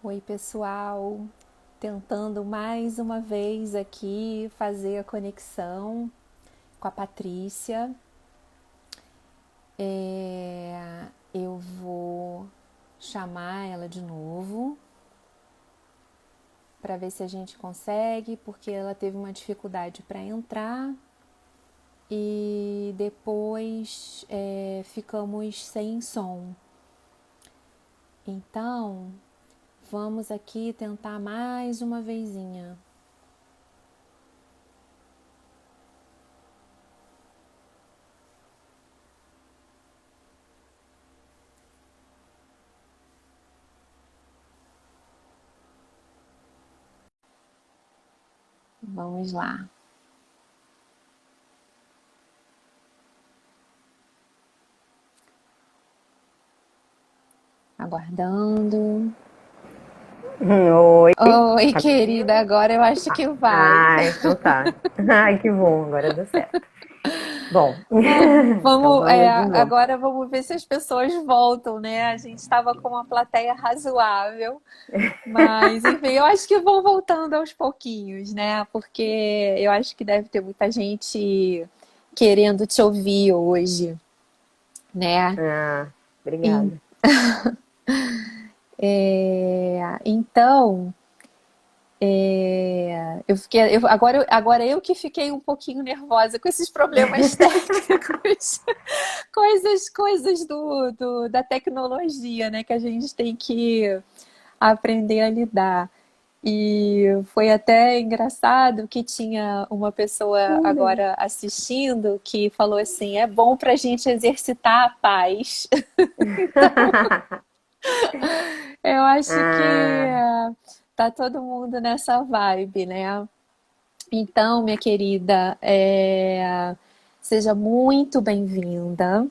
Oi, pessoal. Tentando mais uma vez aqui fazer a conexão com a Patrícia. Eu vou chamar ela de novo para ver se a gente consegue, porque ela teve uma dificuldade para entrar e depois ficamos sem som. Então, vamos aqui tentar mais uma vezinha. Vamos lá. Aguardando. Oi, Oi, tá me querida, ouvindo? agora eu acho que vai. Então tá. Ai, que bom, agora deu certo. Bom, então Vamos, vamos de novo. agora vamos ver se as pessoas voltam, né? A gente estava com uma plateia razoável, mas enfim, eu acho que vão voltando aos pouquinhos, né? Porque eu acho que deve ter muita gente querendo te ouvir hoje, né? Ah, Em- obrigada. Então, agora eu que fiquei um pouquinho nervosa com esses problemas técnicos. Coisas da tecnologia, né, que a gente tem que aprender a lidar. E foi até engraçado que tinha uma pessoa Tudo. agora assistindo que falou assim: é bom para a gente exercitar a paz. Eu acho que Ah, tá todo mundo nessa vibe, né? Então, minha querida, seja muito bem-vinda.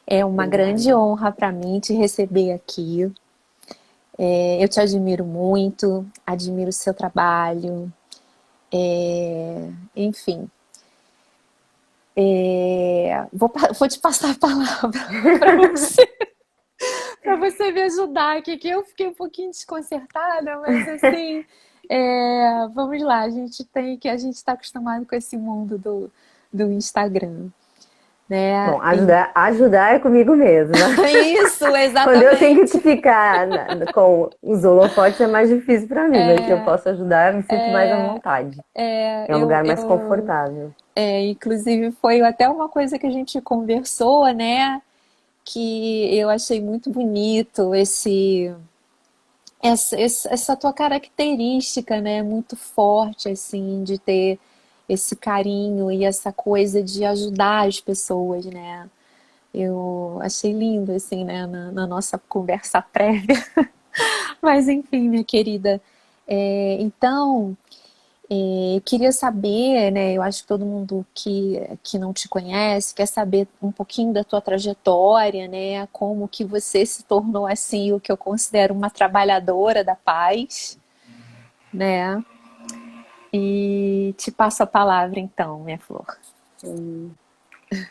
É uma grande obrigada. honra para mim te receber aqui. Eu te admiro muito, admiro o seu trabalho, enfim. Vou te passar a palavra para você, para você me ajudar aqui, que eu fiquei um pouquinho desconcertada, mas assim, vamos lá, a gente está acostumado com esse mundo do Instagram, né? Bom, ajudar é comigo mesma. Isso, Quando eu tenho que exatamente. ficar com os holofotes é mais difícil para mim, mas se eu posso ajudar, eu me sinto mais à vontade. É, É um lugar mais confortável. inclusive foi até uma coisa que a gente conversou, né? Que eu achei muito bonito essa tua característica, né? Muito forte, assim, de ter esse carinho e essa coisa de ajudar as pessoas, né? Eu achei lindo, assim, né? Na nossa conversa prévia. Mas enfim, minha querida. Então, eu queria saber, né? Eu acho que todo mundo que não te conhece quer saber um pouquinho da tua trajetória, né? Como que você se tornou assim o que eu considero uma trabalhadora da paz, né? E te passo a palavra então, minha flor. Hum.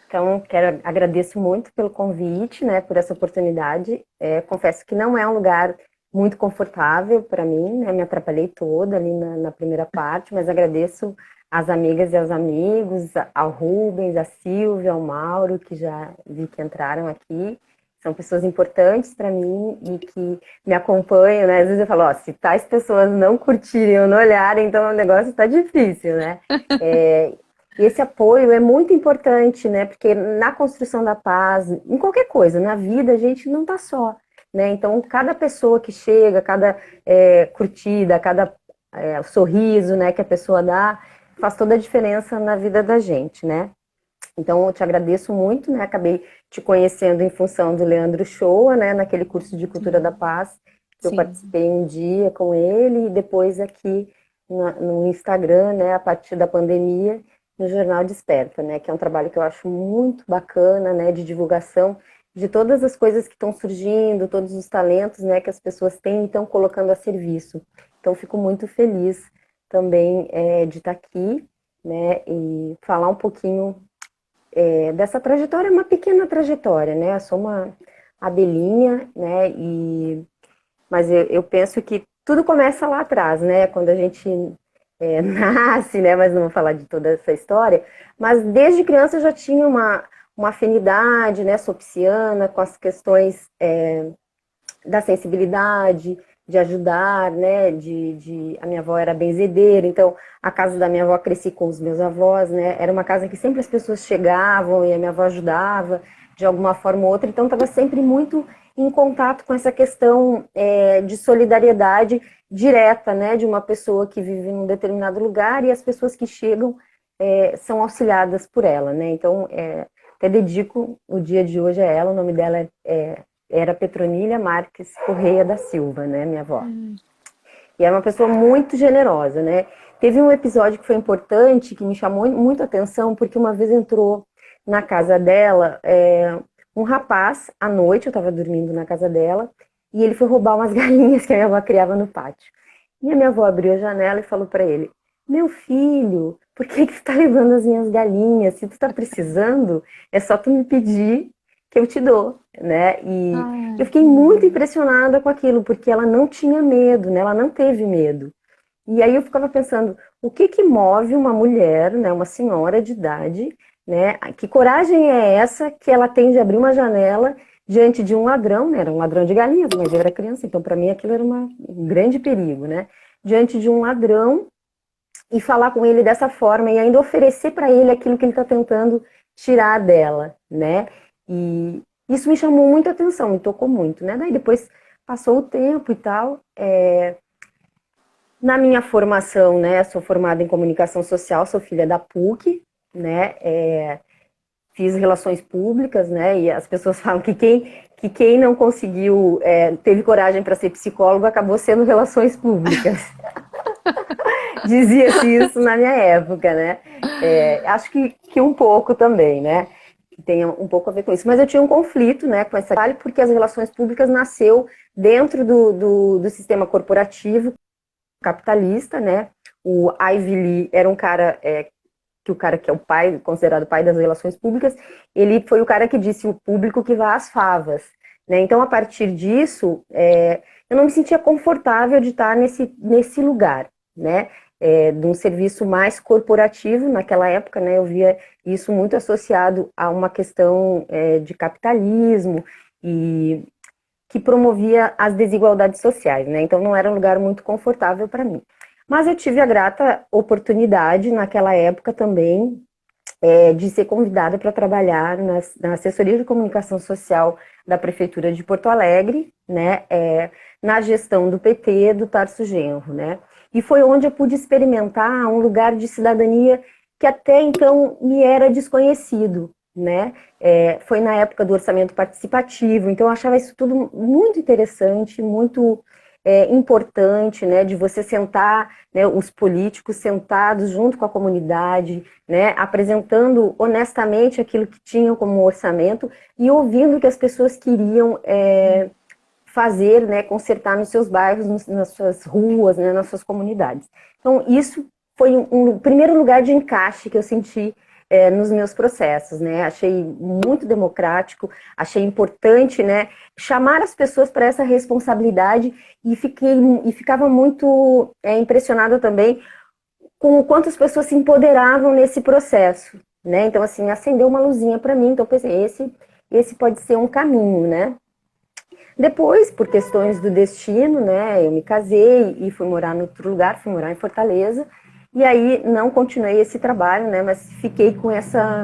Então, agradeço muito pelo convite, né, por essa oportunidade. Confesso que não é um lugar muito confortável para mim, né, me atrapalhei toda ali na primeira parte, mas agradeço às amigas e aos amigos, ao Rubens, à Silvia, ao Mauro, que já vi que entraram aqui. São pessoas importantes para mim e que me acompanham, né? Às vezes eu falo, ó, se tais pessoas não curtirem ou não olharem, então o negócio está difícil, né? É, e esse apoio é muito importante, né? Porque na construção da paz, em qualquer coisa, na vida, a gente não tá só, né? Então, cada pessoa que chega, cada curtida, cada sorriso, né, que a pessoa dá, faz toda a diferença na vida da gente, né? Então, eu te agradeço muito, né? Acabei te conhecendo em função do Leandro Shoa, né? Naquele curso de Cultura da Sim, Paz, que eu sim, participei um dia com ele, e depois aqui no Instagram, né? A partir da pandemia, no Jornal Desperta, né? Que é um trabalho que eu acho muito bacana, né? De divulgação de todas as coisas que estão surgindo, todos os talentos, né? Que as pessoas têm e estão colocando a serviço. Então, fico muito feliz também de estar aqui, né? E falar um pouquinho dessa trajetória, uma pequena trajetória, né? Eu sou uma abelhinha, né? Mas eu penso que tudo começa lá atrás, né? Quando a gente nasce, né? Mas não vou falar de toda essa história. Mas desde criança eu já tinha uma afinidade, né? Sou pisciana com as questões da sensibilidade, de ajudar, né? A minha avó era benzedeira, então a casa da minha avó cresci com os meus avós, né? Era uma casa que sempre as pessoas chegavam e a minha avó ajudava de alguma forma ou outra, então estava sempre muito em contato com essa questão de solidariedade direta, né? De uma pessoa que vive num determinado lugar e as pessoas que chegam são auxiliadas por ela, né? Então, até dedico o dia de hoje a ela, o nome dela era Petronília Marques Correia da Silva, né, minha avó. E era uma pessoa muito generosa, né? Teve um episódio que foi importante, que me chamou muito a atenção, porque uma vez entrou na casa dela um rapaz, à noite, eu estava dormindo na casa dela, e ele foi roubar umas galinhas que a minha avó criava no pátio. E a minha avó abriu a janela e falou para ele: meu filho, por que tu tá levando as minhas galinhas? Se tu tá precisando, é só tu me pedir que eu te dou, né? E eu Ai, fiquei muito impressionada com aquilo, porque ela não tinha medo, né? Ela não teve medo. E aí eu ficava pensando, o que que move uma mulher, né, uma senhora de idade, né? Que coragem é essa que ela tem de abrir uma janela diante de um ladrão, né? Era um ladrão de galinhas, mas eu era criança, então para mim aquilo era um grande perigo, né? Diante de um ladrão e falar com ele dessa forma e ainda oferecer para ele aquilo que ele está tentando tirar dela, né? E isso me chamou muita atenção, me tocou muito, né? Daí depois passou o tempo e tal. Na minha formação, né? Sou formada em comunicação social, sou filha da PUC, né? Fiz relações públicas, né? E as pessoas falam que quem não conseguiu, teve coragem para ser psicólogo, acabou sendo relações públicas. Dizia-se isso na minha época, né? Acho que um pouco também, né? Que tem um pouco a ver com isso. Mas eu tinha um conflito, né, com esse trabalho, porque as relações públicas nasceu dentro do sistema corporativo capitalista, né? O Ivy Lee era um cara que o cara que é o pai, considerado o pai das relações públicas, ele foi o cara que disse o público que vá às favas, né? Então, a partir disso, eu não me sentia confortável de estar nesse lugar, né? De um serviço mais corporativo naquela época, né? Eu via isso muito associado a uma questão de capitalismo e que promovia as desigualdades sociais, né? Então não era um lugar muito confortável para mim. Mas eu tive a grata oportunidade naquela época também de ser convidada para trabalhar na assessoria de comunicação social da prefeitura de Porto Alegre, né? Na gestão do PT do Tarso Genro, né? E foi onde eu pude experimentar um lugar de cidadania que até então me era desconhecido, né? Foi na época do orçamento participativo, então eu achava isso tudo muito interessante, muito importante, né? De você sentar, né, os políticos sentados junto com a comunidade, né? Apresentando honestamente aquilo que tinham como orçamento e ouvindo o que as pessoas queriam fazer, né, consertar nos seus bairros, nas suas ruas, né, nas suas comunidades. Então, isso foi um primeiro lugar de encaixe que eu senti nos meus processos, né? Achei muito democrático, achei importante, né, chamar as pessoas para essa responsabilidade e ficava muito impressionada também com o quanto as pessoas se empoderavam nesse processo, né? Então, assim, acendeu uma luzinha para mim, então pensei, esse pode ser um caminho, né? Depois, por questões do destino, né, eu me casei e fui morar em outro lugar, fui morar em Fortaleza, e aí não continuei esse trabalho, né, mas fiquei com essa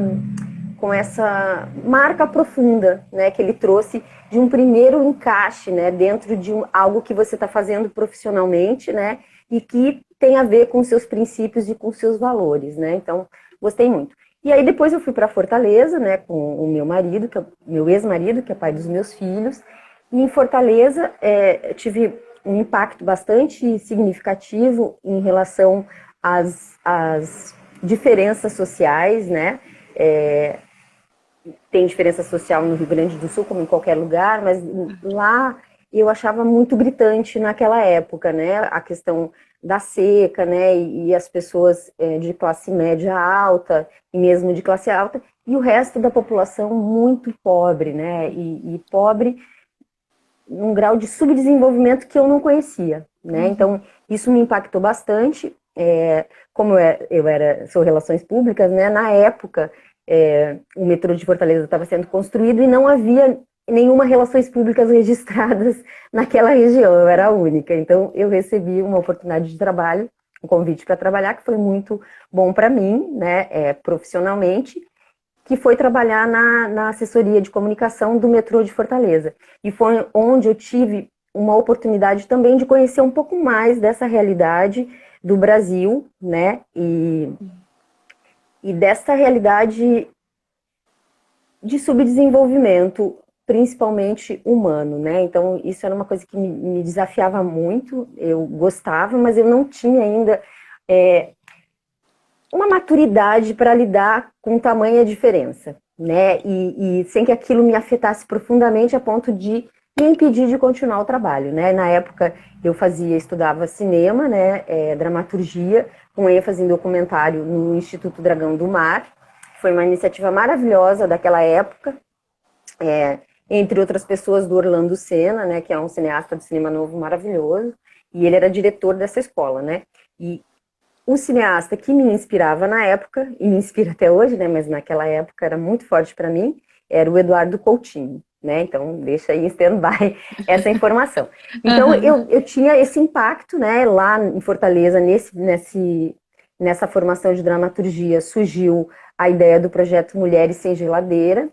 marca profunda, né, que ele trouxe de um primeiro encaixe, né, dentro de algo que você está fazendo profissionalmente, né, e que tem a ver com seus princípios e com seus valores, né, então gostei muito. E aí depois eu fui para Fortaleza, né, com o meu marido, meu ex-marido, que é pai dos meus filhos, e em Fortaleza tive um impacto bastante significativo em relação às diferenças sociais, né? Tem diferença social no Rio Grande do Sul, como em qualquer lugar, mas lá eu achava muito gritante naquela época, né? A questão da seca, né? E as pessoas de classe média alta, e mesmo de classe alta, e o resto da população muito pobre, né? E pobre num grau de subdesenvolvimento que eu não conhecia, né? Então, isso me impactou bastante. Como sou relações públicas, né? Na época, o metrô de Fortaleza estava sendo construído e não havia nenhuma relações públicas registradas naquela região, eu era a única. Então, eu recebi uma oportunidade de trabalho, um convite para trabalhar, que foi muito bom para mim, né, profissionalmente, que foi trabalhar na assessoria de comunicação do metrô de Fortaleza. E foi onde eu tive uma oportunidade também de conhecer um pouco mais dessa realidade do Brasil, né, e dessa realidade de subdesenvolvimento, principalmente humano, né? Então, isso era uma coisa que me desafiava muito, eu gostava, mas eu não tinha ainda uma maturidade para lidar com tamanha diferença, né? E sem que aquilo me afetasse profundamente a ponto de me impedir de continuar o trabalho, né? Na época, estudava cinema, né? Dramaturgia, com ênfase em documentário no Instituto Dragão do Mar. Foi uma iniciativa maravilhosa daquela época, entre outras pessoas do Orlando Senna, né, que é um cineasta do cinema novo maravilhoso, e ele era diretor dessa escola, né, e o cineasta que me inspirava na época, e me inspira até hoje, né, mas naquela época era muito forte para mim, era o Eduardo Coutinho, né, então deixa aí em stand-by essa informação. Então eu tinha esse impacto, né, lá em Fortaleza, nessa formação de dramaturgia, surgiu a ideia do projeto Mulheres Sem Geladeira,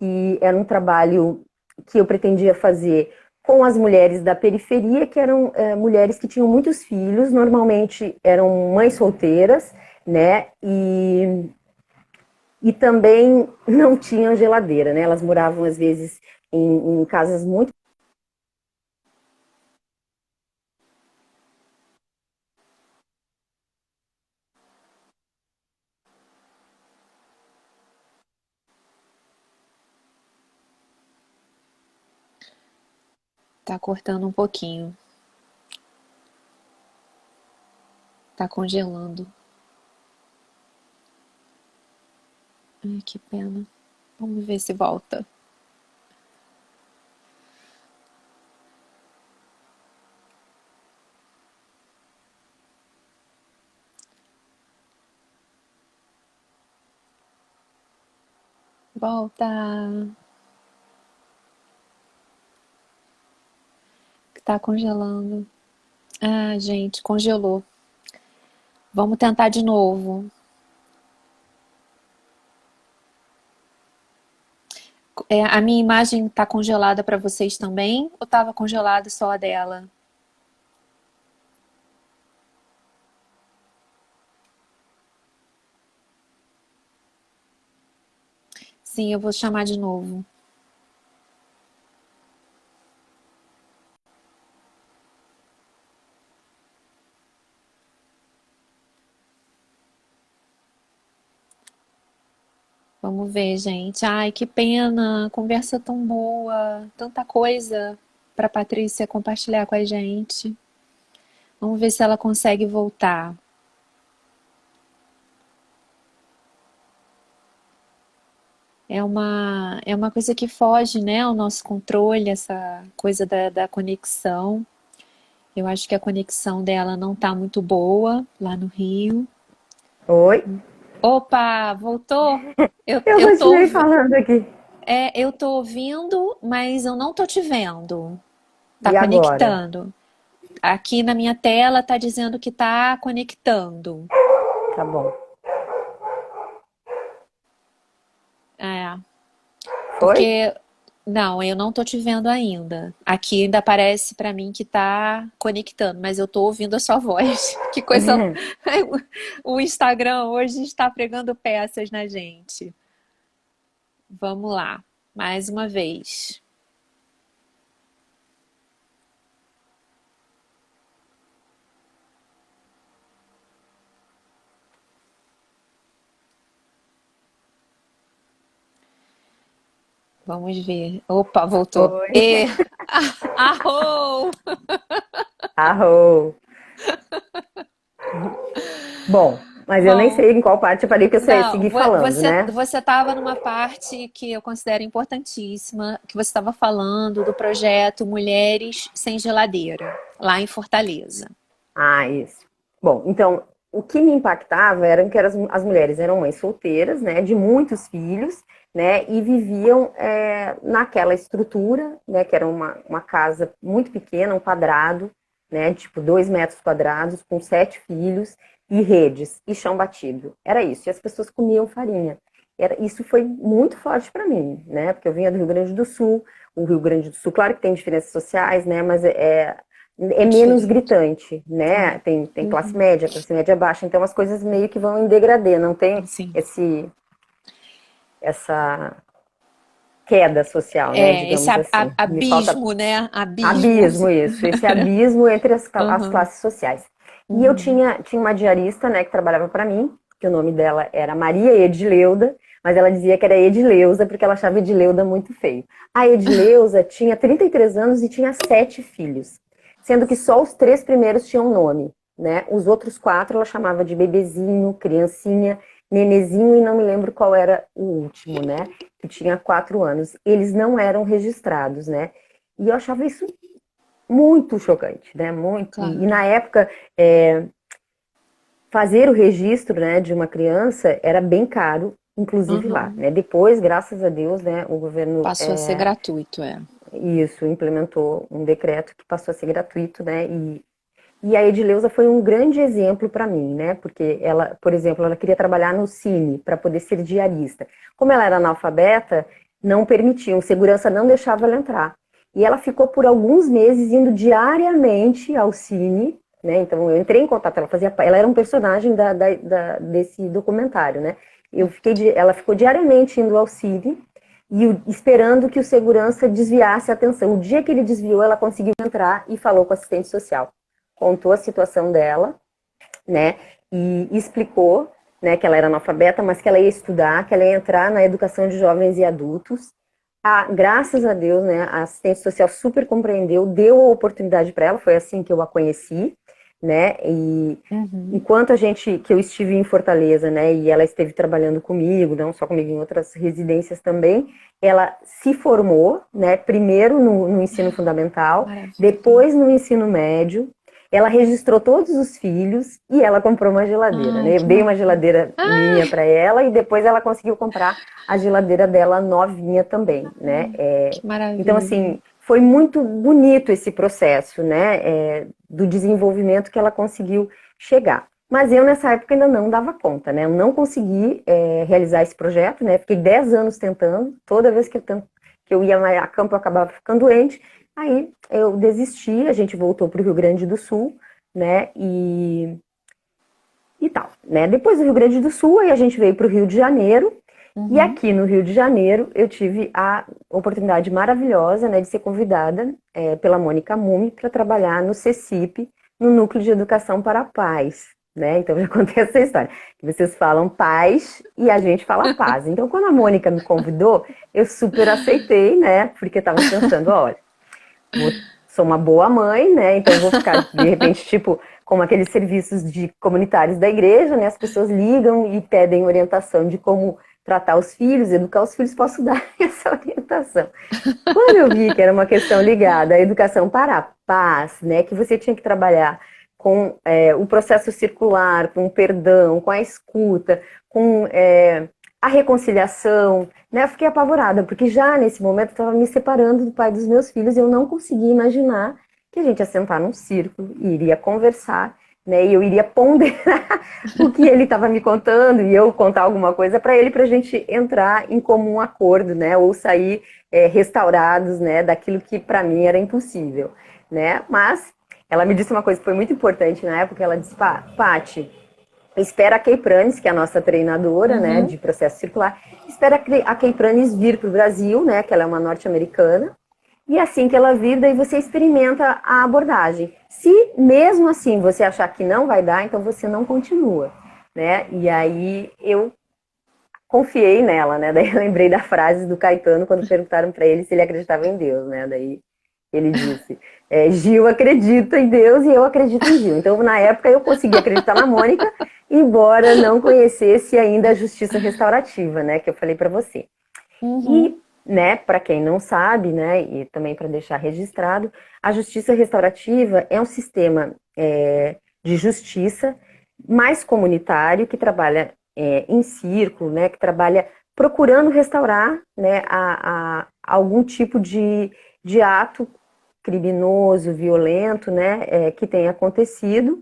e era um trabalho que eu pretendia fazer com as mulheres da periferia, que eram mulheres que tinham muitos filhos, normalmente eram mães solteiras, né, e também não tinham geladeira, né, elas moravam às vezes em casas muito... Tá cortando um pouquinho. Tá congelando. Ai, que pena. Vamos ver se volta. Volta. Tá congelando. Ah, gente, congelou. Vamos tentar de novo. A minha imagem tá congelada para vocês também? Ou tava congelada só a dela? Sim, eu vou chamar de novo. Vamos ver, gente. Ai, que pena. Conversa tão boa. Tanta coisa para Patrícia compartilhar com a gente. Vamos ver se ela consegue voltar. É uma coisa que foge, né, ao nosso controle, essa coisa da conexão. Eu acho que a conexão dela não tá muito boa lá no Rio. Oi? Opa, voltou? Eu, Eu eu tô, continuei falando aqui. eu tô ouvindo, mas eu não tô te vendo. Tá E agora? conectando. Aqui na minha tela tá dizendo que tá conectando. Tá bom. É, Foi? porque não, eu não tô te vendo ainda. Aqui ainda aparece pra mim que tá conectando, mas eu tô ouvindo a sua voz. Que coisa. O Instagram hoje está pregando peças na gente. Vamos lá, mais uma vez. Vamos ver. Opa, voltou. Oi. Arrou! Arro. Bom, Mas eu nem Bom, sei em qual parte eu falei que eu só ia não, seguir falando, né? você estava numa parte que eu considero importantíssima, que você estava falando do projeto Mulheres Sem Geladeira, lá em Fortaleza. Ah, isso. Bom, então, o que me impactava era que as mulheres eram mães solteiras, né, de muitos filhos, né, e viviam naquela estrutura, né, que era uma casa muito pequena, um quadrado, né, tipo 2 metros quadrados, com 7 filhos, e redes, e chão batido. Era isso, e as pessoas comiam farinha. Isso foi muito forte para mim, né, porque eu vinha do Rio Grande do Sul, o Rio Grande do Sul, claro que tem diferenças sociais, né, mas é É menos diferente. gritante, né? É. Tem Uhum. classe média baixa, então as coisas meio que vão em degradê, não tem Sim. essa queda social, né? É, esse Digamos assim. Me falta abismo, né? Abismo. abismo isso, esse abismo entre as Aham. classes sociais. E eu Uhum. tinha uma diarista, né, que trabalhava para mim, que o nome dela era Maria Edileuda, mas ela dizia que era Edileuza porque ela achava Edileuda muito feio. A Edileuza tinha 33 anos e tinha 7 filhos, sendo que só os 3 primeiros tinham nome, né? Os outros 4 ela chamava de bebezinho, criancinha, nenezinho e não me lembro qual era o último, né? Que tinha 4 anos. Eles não eram registrados, né? E eu achava isso muito chocante, né? Muito. E Claro. na época, fazer o registro, né, de uma criança era bem caro, inclusive lá, Uhum. né? Depois, graças a Deus, né, o governo Passou a ser gratuito, é. isso implementou um decreto que passou a ser gratuito, né? E a Edileuza foi um grande exemplo para mim, né? Porque ela, por exemplo, ela queria trabalhar no Cine para poder ser diarista. Como ela era analfabeta, não permitiam, segurança não deixava ela entrar. E ela ficou por alguns meses indo diariamente ao Cine, né? Então eu entrei em contato, ela era um personagem desse documentário, né? Ela ficou diariamente indo ao Cine e esperando que o segurança desviasse a atenção. O dia que ele desviou, ela conseguiu entrar e falou com o assistente social, contou a situação dela, né, e explicou, né, que ela era analfabeta, mas que ela ia estudar, que ela ia entrar na educação de jovens e adultos. Graças a Deus, né, a assistente social super compreendeu, deu a oportunidade para ela, foi assim que eu a conheci, né, e Uhum. enquanto que eu estive em Fortaleza, né, e ela esteve trabalhando comigo, não só comigo, em outras residências também, ela se formou, né, primeiro no ensino fundamental, Maravilha. depois no ensino médio, ela registrou todos os filhos e ela comprou uma geladeira, Ai, né? Eu que dei uma maravilha. geladeira minha para ela e depois ela conseguiu comprar a geladeira dela novinha também, né? Que Então, maravilha. assim, foi muito bonito esse processo, né? Do desenvolvimento que ela conseguiu chegar. Mas eu, nessa época, ainda não dava conta, né? Eu não consegui realizar esse projeto, né? Fiquei 10 anos tentando. Toda vez que eu ia a campo, eu acabava ficando doente. Aí eu desisti, a gente voltou para o Rio Grande do Sul, né? E tal, né? Depois do Rio Grande do Sul, aí a gente veio para o Rio de Janeiro. E Uhum. aqui no Rio de Janeiro, eu tive a oportunidade maravilhosa, né, de ser convidada pela Mônica Mumi para trabalhar no CECIP, no Núcleo de Educação para Pais, né? Então já contei essa história. Que vocês falam paz e a gente fala paz. Então, quando a Mônica me convidou, eu super aceitei, né? Porque eu estava pensando, olha, sou uma boa mãe, né? Então vou ficar, de repente, tipo, como aqueles serviços de comunitários da igreja, né? As pessoas ligam e pedem orientação de como tratar os filhos, educar os filhos, posso dar essa orientação. Quando eu vi que era uma questão ligada à educação para a paz, né? Que você tinha que trabalhar com o processo circular, com o perdão, com a escuta, com a reconciliação, né? Eu fiquei apavorada, porque já nesse momento eu estava me separando do pai dos meus filhos e eu não conseguia imaginar que a gente ia sentar num círculo e iria conversar, né? E eu iria ponderar o que ele estava me contando e eu contar alguma coisa para ele, para a gente entrar em comum acordo, né? Ou sair restaurados, né? Daquilo que para mim era impossível, né? Mas ela me disse uma coisa que foi muito importante na época. Ela disse: Pati, espera a Kay Pranes, que é a nossa treinadora, né, Uhum. de processo circular, espera a Kay Pranes vir para o Brasil, né, que ela é uma norte-americana, e assim que ela vir, daí você experimenta a abordagem. Se mesmo assim você achar que não vai dar, então você não continua, né? E aí eu confiei nela, né? Daí eu lembrei da frase do Caetano quando perguntaram para ele se ele acreditava em Deus, né? Daí ele disse. Gil acredita em Deus e eu acredito em Gil. Então, na época, eu consegui acreditar na Mônica, embora não conhecesse ainda a justiça restaurativa, né, que eu falei para você. Uhum. E, né, para quem não sabe, né, e também para deixar registrado, a justiça restaurativa é um sistema de justiça mais comunitário que trabalha em círculo, né, que trabalha procurando restaurar, né, algum tipo de ato criminoso, violento, né, que tenha acontecido,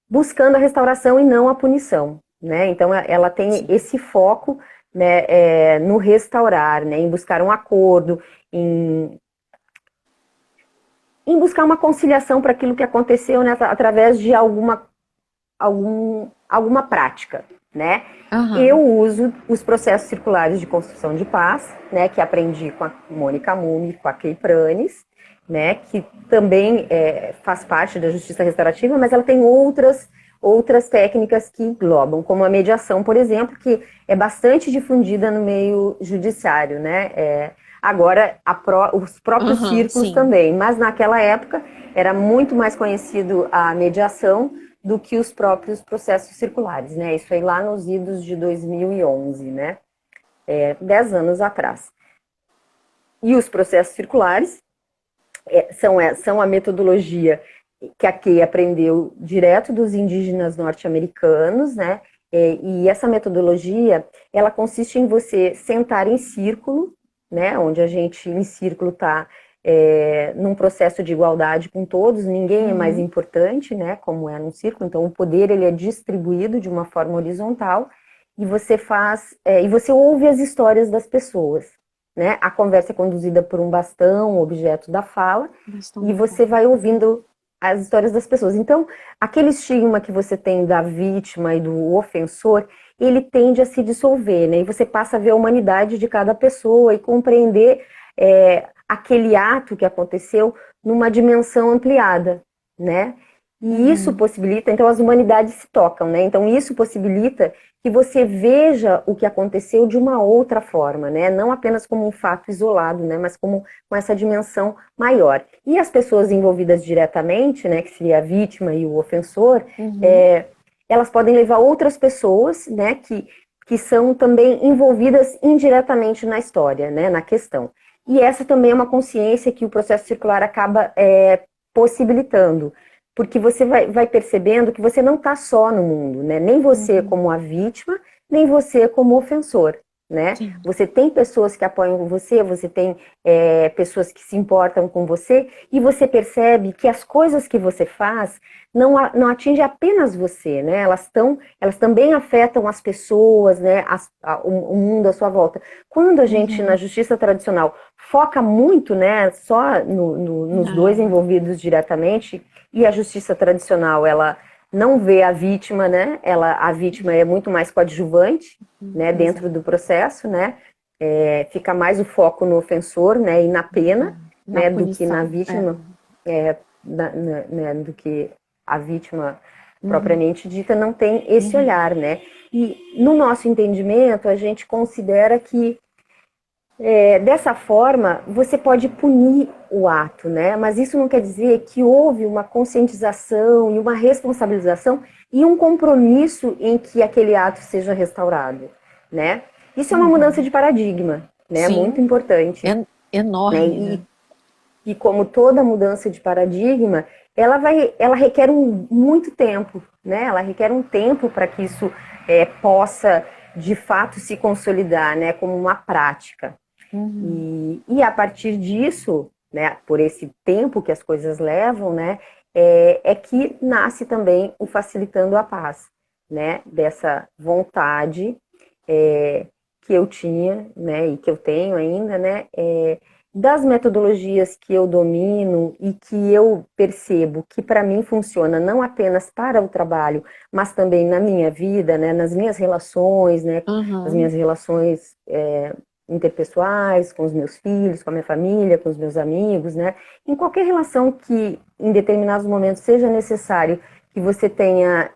buscando a restauração e não a punição, né? Então ela tem Sim. esse foco, né, no restaurar, né, em buscar um acordo, em, em buscar uma conciliação para aquilo que aconteceu, né, através de alguma prática, né? Eu Aham. uso os processos circulares de construção de paz, né, que aprendi com a Mônica Mumi, com a Kay Pranes, né, que também faz parte da justiça restaurativa, mas ela tem outras técnicas que englobam, como a mediação, por exemplo, que é bastante difundida no meio judiciário, né? Agora, os próprios Aham, círculos sim. também, mas naquela época era muito mais conhecido a mediação do que os próprios processos circulares, né? Isso aí lá nos idos de 2011, né? 10 anos atrás. E os processos circulares são a metodologia que a Kay aprendeu direto dos indígenas norte-americanos, né? E essa metodologia, ela consiste em você sentar em círculo, né? Onde a gente, em círculo, está num processo de igualdade com todos, ninguém é mais Uhum. importante, né? Como é num círculo, então o poder ele é distribuído de uma forma horizontal e você ouve as histórias das pessoas, né? A conversa é conduzida por um bastão, objeto da fala, Bastão e da você fala. vai ouvindo as histórias das pessoas. Então, aquele estigma que você tem da vítima e do ofensor, ele tende a se dissolver, né? E você passa a ver a humanidade de cada pessoa e compreender aquele ato que aconteceu numa dimensão ampliada, né? E isso Uhum. possibilita, então as humanidades se tocam, né? Então isso possibilita que você veja o que aconteceu de uma outra forma, né? Não apenas como um fato isolado, né? Mas como com essa dimensão maior. E as pessoas envolvidas diretamente, né? Que seria a vítima e o ofensor, Uhum. elas podem levar outras pessoas, né? Que são também envolvidas indiretamente na história, né? Na questão. E essa também é uma consciência que o processo circular acaba possibilitando, porque você vai percebendo que você não está só no mundo, né? Nem você Uhum. como a vítima, nem você como ofensor, né? Sim. Você tem pessoas que apoiam você tem pessoas que se importam com você, e você percebe que as coisas que você faz não atingem apenas você, né? Elas também afetam as pessoas, né? O mundo à sua volta. Quando a gente, na Uhum. justiça tradicional, foca muito, né, só nos dois Ah, envolvidos diretamente, e a justiça tradicional, ela não vê a vítima, né? A vítima é muito mais coadjuvante, né, dentro exato. do processo, né? Fica mais o foco no ofensor, né, e na pena, Na né, do que na punição. É. vítima, né, do que a vítima Uhum. propriamente dita não tem esse Uhum. olhar, né? E no nosso entendimento, a gente considera que dessa forma, você pode punir o ato, né? Mas isso não quer dizer que houve uma conscientização e uma responsabilização e um compromisso em que aquele ato seja restaurado, né? Isso é uma mudança Uhum. de paradigma, né? Muito Sim, importante, né? enorme, né? E como toda mudança de paradigma, ela requer muito tempo, né? Ela requer um tempo para que isso possa de fato se consolidar, né? Como uma prática. Uhum. E a partir disso, né, por esse tempo que as coisas levam, né, que nasce também o facilitando a paz, né, dessa vontade que eu tinha, né, e que eu tenho ainda, né, das metodologias que eu domino e que eu percebo que para mim funciona não apenas para o trabalho, mas também na minha vida, né, nas minhas relações, né, as Uhum. minhas relações interpessoais, com os meus filhos, com a minha família, com os meus amigos, né? Em qualquer relação que em determinados momentos seja necessário que você tenha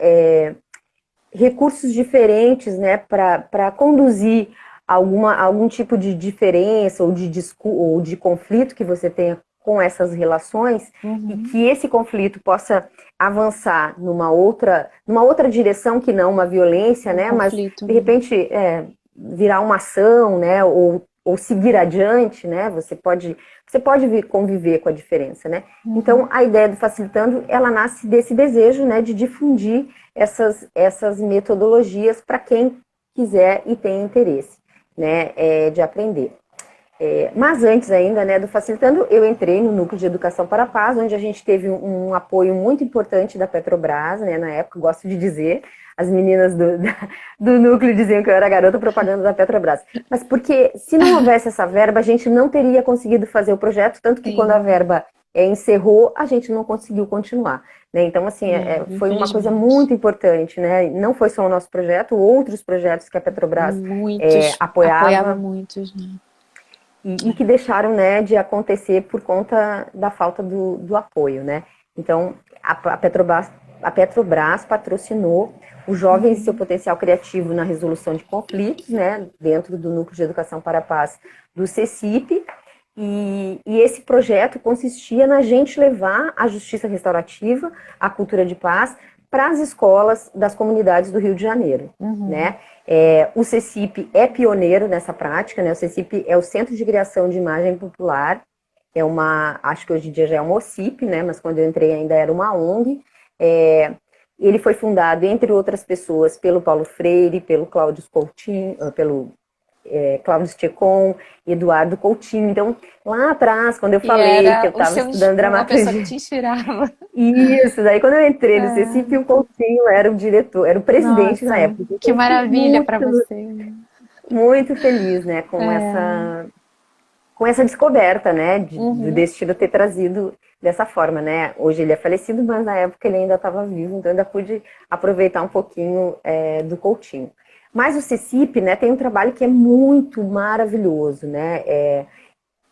recursos diferentes, né, para conduzir algum tipo de diferença ou de conflito que você tenha com essas relações e Uhum. que esse conflito possa avançar numa outra direção que não uma violência, Um né? Mas conflito, de né? repente virar uma ação, né? Ou seguir adiante, né? Você pode conviver com a diferença, né? Então, Uhum. a ideia do Facilitando, ela nasce desse desejo, né, de difundir essas metodologias para quem quiser e tem interesse, né, de aprender. Mas antes ainda, né, do Facilitando, eu entrei no Núcleo de Educação para a Paz, onde a gente teve um apoio muito importante da Petrobras, né, na época, gosto de dizer, as meninas do núcleo diziam que eu era garota propaganda da Petrobras. Mas porque se não houvesse essa verba, a gente não teria conseguido fazer o projeto, tanto que quando a Sim, verba encerrou, a gente não conseguiu continuar. Né? Então, assim, foi uma coisa infelizmente. muito importante, né? Não foi só o nosso projeto, outros projetos que a Petrobras Muitos, apoiava apoiava muitos, né? e que deixaram, né, de acontecer por conta da falta do apoio, né? Então, a Petrobras patrocinou os jovens e seu Uhum. potencial criativo na resolução de conflitos, né, dentro do Núcleo de Educação para a Paz do CECIP, e esse projeto consistia na gente levar a justiça restaurativa, a cultura de paz, para as escolas das comunidades do Rio de Janeiro, Uhum. né? O CECIP é pioneiro nessa prática, né? O CECIP é o Centro de Criação de Imagem Popular, acho que hoje em dia já é uma OCIP, né? Mas quando eu entrei ainda era uma ONG. É, ele foi fundado, entre outras pessoas, pelo Paulo Freire, pelo Cláudio Coutinho, pelo Cláudio Checon, Eduardo Coutinho. Então, lá atrás, quando eu E falei que eu era estava estudando uma pessoa que dramaturgia, te inspirava. isso, daí quando eu entrei no CECIP, É. o Coutinho era o diretor, era o presidente na Nossa, época. Então, que eu fiquei maravilha para muito, você. muito feliz, né, É. com essa descoberta, né, do Uhum. destino ter trazido dessa forma, né. Hoje ele é falecido, mas na época ele ainda estava vivo, então eu ainda pude aproveitar um pouquinho do Coutinho. Mas o CECIP, né, tem um trabalho que é muito maravilhoso, né,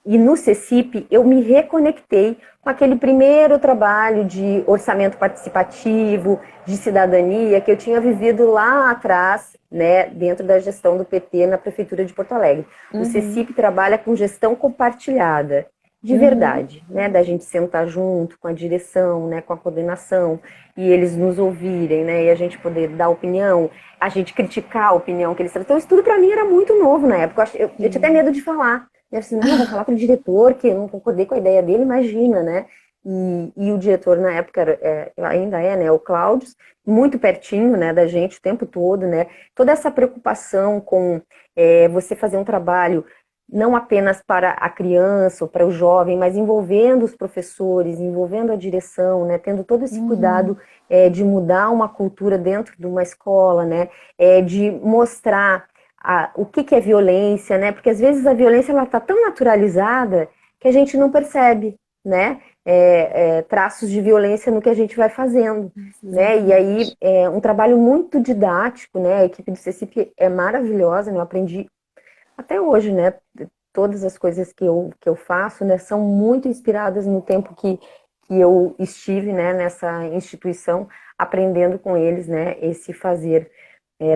e no CECIP eu me reconectei com aquele primeiro trabalho de orçamento participativo, de cidadania, que eu tinha vivido lá atrás, né, dentro da gestão do PT na Prefeitura de Porto Alegre. O Uhum. CECIP trabalha com gestão compartilhada, de Uhum. verdade, né, da gente sentar junto com a direção, né, com a coordenação, e eles nos ouvirem, né, e a gente poder dar opinião, a gente criticar a opinião que eles trazem. Então, isso tudo para mim era muito novo na época. Eu tinha até Sim. medo de falar. Eu assim, não, vou falar para o diretor que eu não concordei com a ideia dele, imagina, né? E o diretor na época ainda é, né, o Cláudio, muito pertinho, né, da gente o tempo todo, né? Toda essa preocupação com você fazer um trabalho não apenas para a criança ou para o jovem, mas envolvendo os professores, envolvendo a direção, né? Tendo todo esse Uhum. cuidado de mudar uma cultura dentro de uma escola, né? De mostrar o que é violência, né? Porque às vezes a violência ela está tão naturalizada que a gente não percebe, né? Traços de violência no que a gente vai fazendo, né? E aí Exatamente. um trabalho muito didático, né? A equipe do CECIP é maravilhosa, né? Eu aprendi até hoje, né? Todas as coisas que eu faço, né? São muito inspiradas no tempo que eu estive, né? Nessa instituição, aprendendo com eles, né? Esse fazer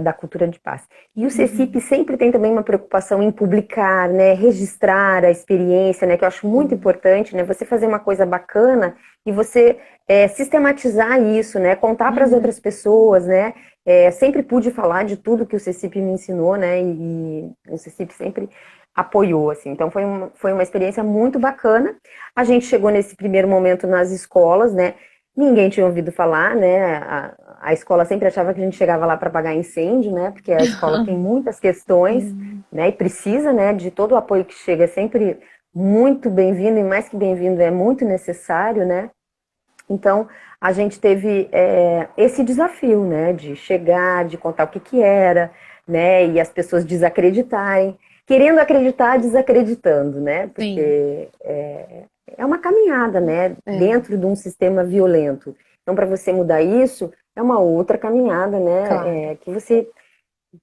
da cultura de paz. E o CECIP Uhum. sempre tem também uma preocupação em publicar, né, registrar a experiência, né, que eu acho muito Sim. importante, né, você fazer uma coisa bacana e você sistematizar isso, né, contar para as Uhum. outras pessoas, né, sempre pude falar de tudo que o CECIP me ensinou, né, e o CECIP sempre apoiou, assim, então foi uma experiência muito bacana. A gente chegou nesse primeiro momento nas escolas, né, ninguém tinha ouvido falar, né? A escola sempre achava que a gente chegava lá para apagar incêndio, né? Porque a escola tem muitas questões, Sim. né? E precisa, né? De todo o apoio que chega, é sempre muito bem-vindo e mais que bem-vindo é muito necessário, né? Então a gente teve esse desafio, né? De chegar, de contar o que era, né? E as pessoas desacreditarem, querendo acreditar, desacreditando, né? Sim. Porque é uma caminhada, né, É, dentro de um sistema violento. Então, para você mudar isso, é uma outra caminhada, né, claro. que você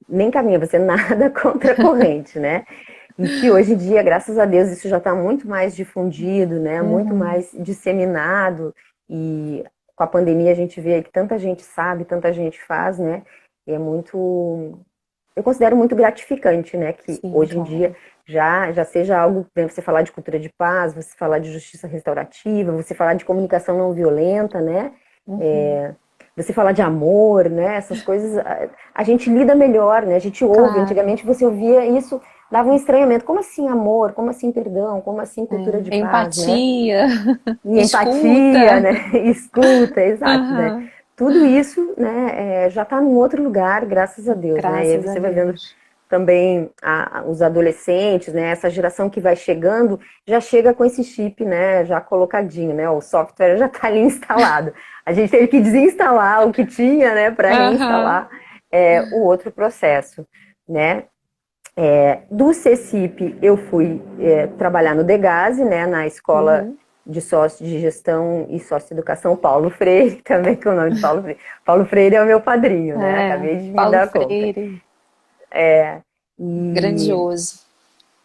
nem caminha, você nada contra a corrente, né? E que hoje em dia, graças a Deus, isso já está muito mais difundido, né, muito Uhum. mais disseminado. E com a pandemia a gente vê que tanta gente sabe, tanta gente faz, né? E é muito eu considero muito gratificante, né? Que Sim, hoje em dia claro. já seja algo, né, você falar de cultura de paz, você falar de justiça restaurativa, você falar de comunicação não violenta, né? Uhum. É, você falar de amor, né? Essas coisas a gente lida melhor, né? A gente ouve. Claro. Antigamente você ouvia isso, dava um estranhamento. Como assim amor? Como assim perdão? Como assim cultura de paz, né? Empatia, E empatia, escuta. né? Escuta, exato, né? Aham. Tudo isso, né, já está num outro lugar, graças a Deus, né? E aí Graças a você vai vendo Deus. também os adolescentes, né? Essa geração que vai chegando, já chega com esse chip, né? Já colocadinho, né? O software já está ali instalado. A gente teve que desinstalar o que tinha, né? Para Aham. reinstalar o outro processo, né? Do CECIP, eu fui trabalhar no Degase, né, na Escola Uhum. de Sócio de Gestão e Sócio-Educação Paulo Freire, também com o nome de Paulo Freire. Paulo Freire é o meu padrinho, né? É, Acabei de me Paulo dar conta. Freire, E grandioso.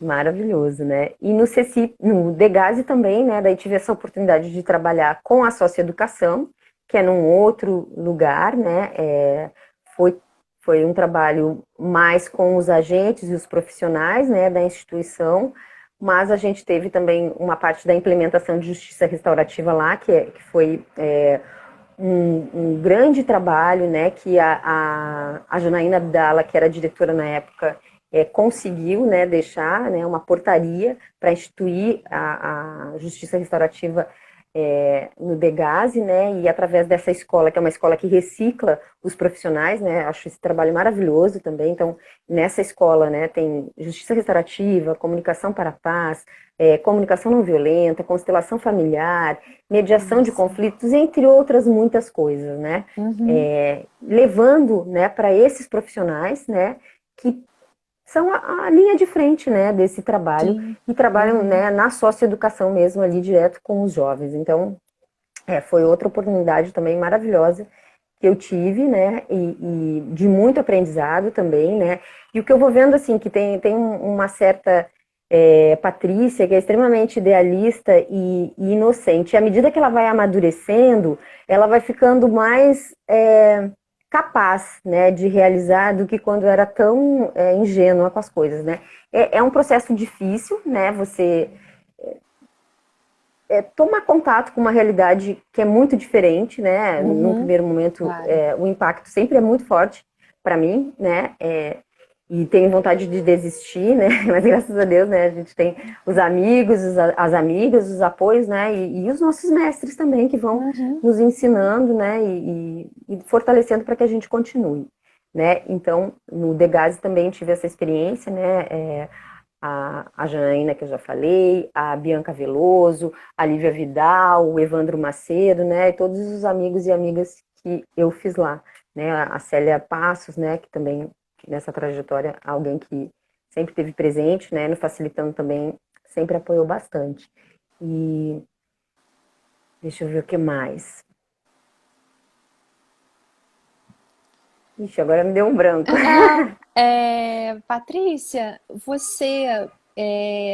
maravilhoso, né? E no CECIP, no Degase também, né? Daí tive essa oportunidade de trabalhar com a Socioeducação, que é num outro lugar, né? Foi, foi um trabalho mais com os agentes e os profissionais, né, da instituição, mas a gente teve também uma parte da implementação de justiça restaurativa lá, que foi um grande trabalho, né, que a Janaína Abdala, que era diretora na época, conseguiu, né, deixar, né, uma portaria para instituir a justiça restaurativa no Degase, né, e através dessa escola, que é uma escola que recicla os profissionais, né, acho esse trabalho maravilhoso também. Então, nessa escola, né, tem justiça restaurativa, comunicação para a paz, comunicação não violenta, constelação familiar, mediação de Nossa. conflitos, entre outras muitas coisas, né? Uhum. Levando, né, para esses profissionais, né, que são a linha de frente, né, desse trabalho Sim. e trabalham, Uhum. né, na socioeducação mesmo ali direto com os jovens. Então, foi outra oportunidade também maravilhosa que eu tive, né, e de muito aprendizado também, né, e o que eu vou vendo, assim, que tem uma certa Patrícia, que é extremamente idealista e inocente, e à medida que ela vai amadurecendo, ela vai ficando mais capaz, né, de realizar do que quando era tão ingênua com as coisas, né. É um processo difícil, né, você tomar contato com uma realidade que é muito diferente, né? Num Uhum. primeiro momento, Claro. o impacto sempre é muito forte para mim, né? E tenho vontade de desistir, né? Mas graças a Deus, né? A gente tem os amigos, as amigas, os apoios, né? E os nossos mestres também que vão Uhum. nos ensinando, né? E fortalecendo para que a gente continue, né? Então, no Degase também tive essa experiência, né? A Janaína, que eu já falei, a Bianca Veloso, a Lívia Vidal, o Evandro Macedo, né, e todos os amigos e amigas que eu fiz lá, né, a Célia Passos, né, que também nessa trajetória, alguém que sempre teve presente, né, no Facilitando também, sempre apoiou bastante. E deixa eu ver o que mais. Ixi, agora me deu um branco. Não, Patrícia, você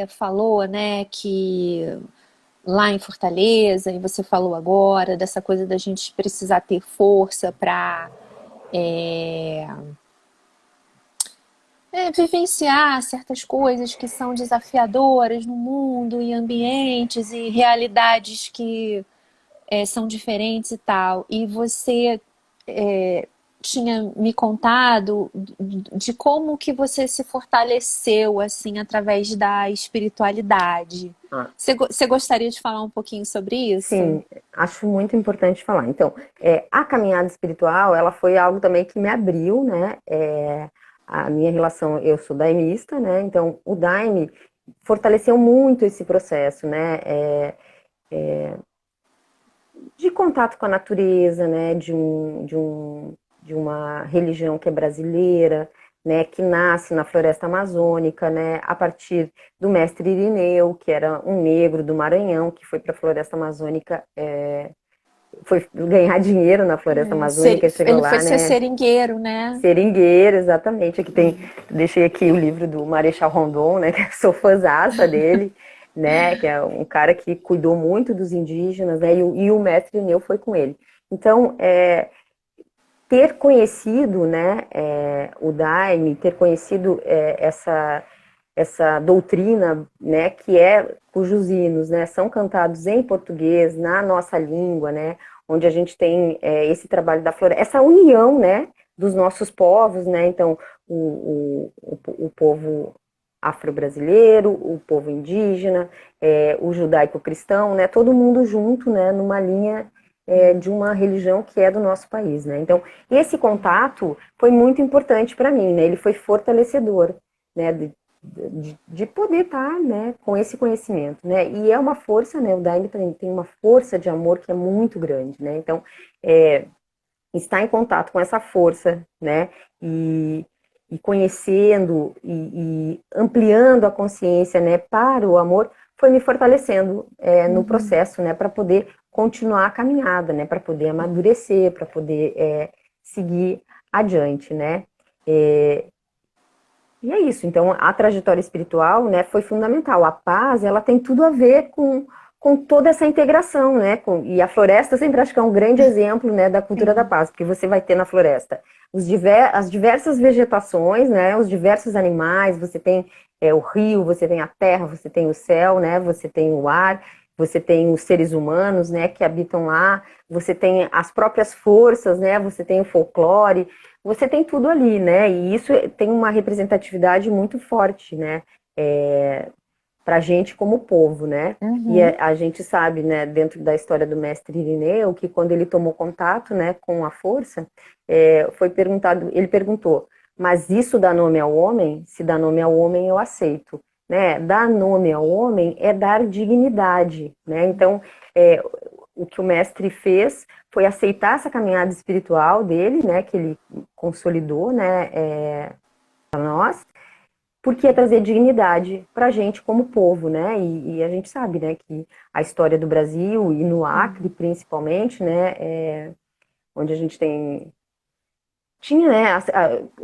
falou, né, que lá em Fortaleza, e você falou agora dessa coisa da gente precisar ter força para vivenciar certas coisas que são desafiadoras no mundo, e ambientes e realidades que são diferentes e tal. E você tinha me contado de como que você se fortaleceu assim através da espiritualidade. Ah, Você gostaria de falar um pouquinho sobre isso? sim, acho muito importante falar. Então, a caminhada espiritual, ela foi algo também que me abriu, né? A minha relação, eu sou daimista, né? Então, o Daime fortaleceu muito esse processo, né? De contato com a natureza, né? De uma religião que é brasileira, né? Que nasce na floresta amazônica, né? A partir do mestre Irineu, que era um negro do Maranhão, que foi para a floresta amazônica foi ganhar dinheiro na floresta amazônica, chegou Ele foi lá, ser né? seringueiro, né? Seringueiro, exatamente. Aqui tem, deixei aqui o livro do Marechal Rondon, né? Que eu sou fãzaça dele, né? Que é um cara que cuidou muito dos indígenas, né? E o mestre Neu foi com ele. Então, ter conhecido, né, o Daime, ter conhecido essa doutrina, né, cujos hinos, né, são cantados em português, na nossa língua, né, onde a gente tem esse trabalho da floresta, essa união, né, dos nossos povos, né, então o povo afro-brasileiro, o povo indígena, o judaico-cristão, né, todo mundo junto, né, numa linha de uma religião que é do nosso país, né? Então, esse contato foi muito importante para mim, né? Ele foi fortalecedor, né? De poder estar, né, com esse conhecimento, né? E é uma força, né? O Daime tem uma força de amor que é muito grande, né? Então, estar em contato com essa força, né? E conhecendo e ampliando a consciência, né, para o amor, foi me fortalecendo no processo, né, para poder continuar a caminhada, né, para poder amadurecer, para poder seguir adiante, né. E é isso. Então, a trajetória espiritual, né, foi fundamental. A paz, ela tem tudo a ver com toda essa integração, né? E a floresta sempre acho que é um grande exemplo, né, da cultura da paz, porque você vai ter na floresta as diversas vegetações, né, os diversos animais, você tem o rio, você tem a terra, você tem o céu, né, você tem o ar, você tem os seres humanos, né, que habitam lá, você tem as próprias forças, né, você tem o folclore, você tem tudo ali, né, e isso tem uma representatividade muito forte, né, para a gente como povo, né? E a gente sabe, né, dentro da história do mestre Irineu, que quando ele tomou contato, né, com a força, foi perguntado, ele perguntou, mas isso dá nome ao homem? Se dá nome ao homem, eu aceito. Né? Dar nome ao homem é dar dignidade, né? Então, o que o mestre fez foi aceitar essa caminhada espiritual dele, né, que ele consolidou, né, para nós, porque ia trazer dignidade para a gente como povo, né? E a gente sabe, né, que a história do Brasil e no Acre, principalmente, né, onde a gente tinha, né,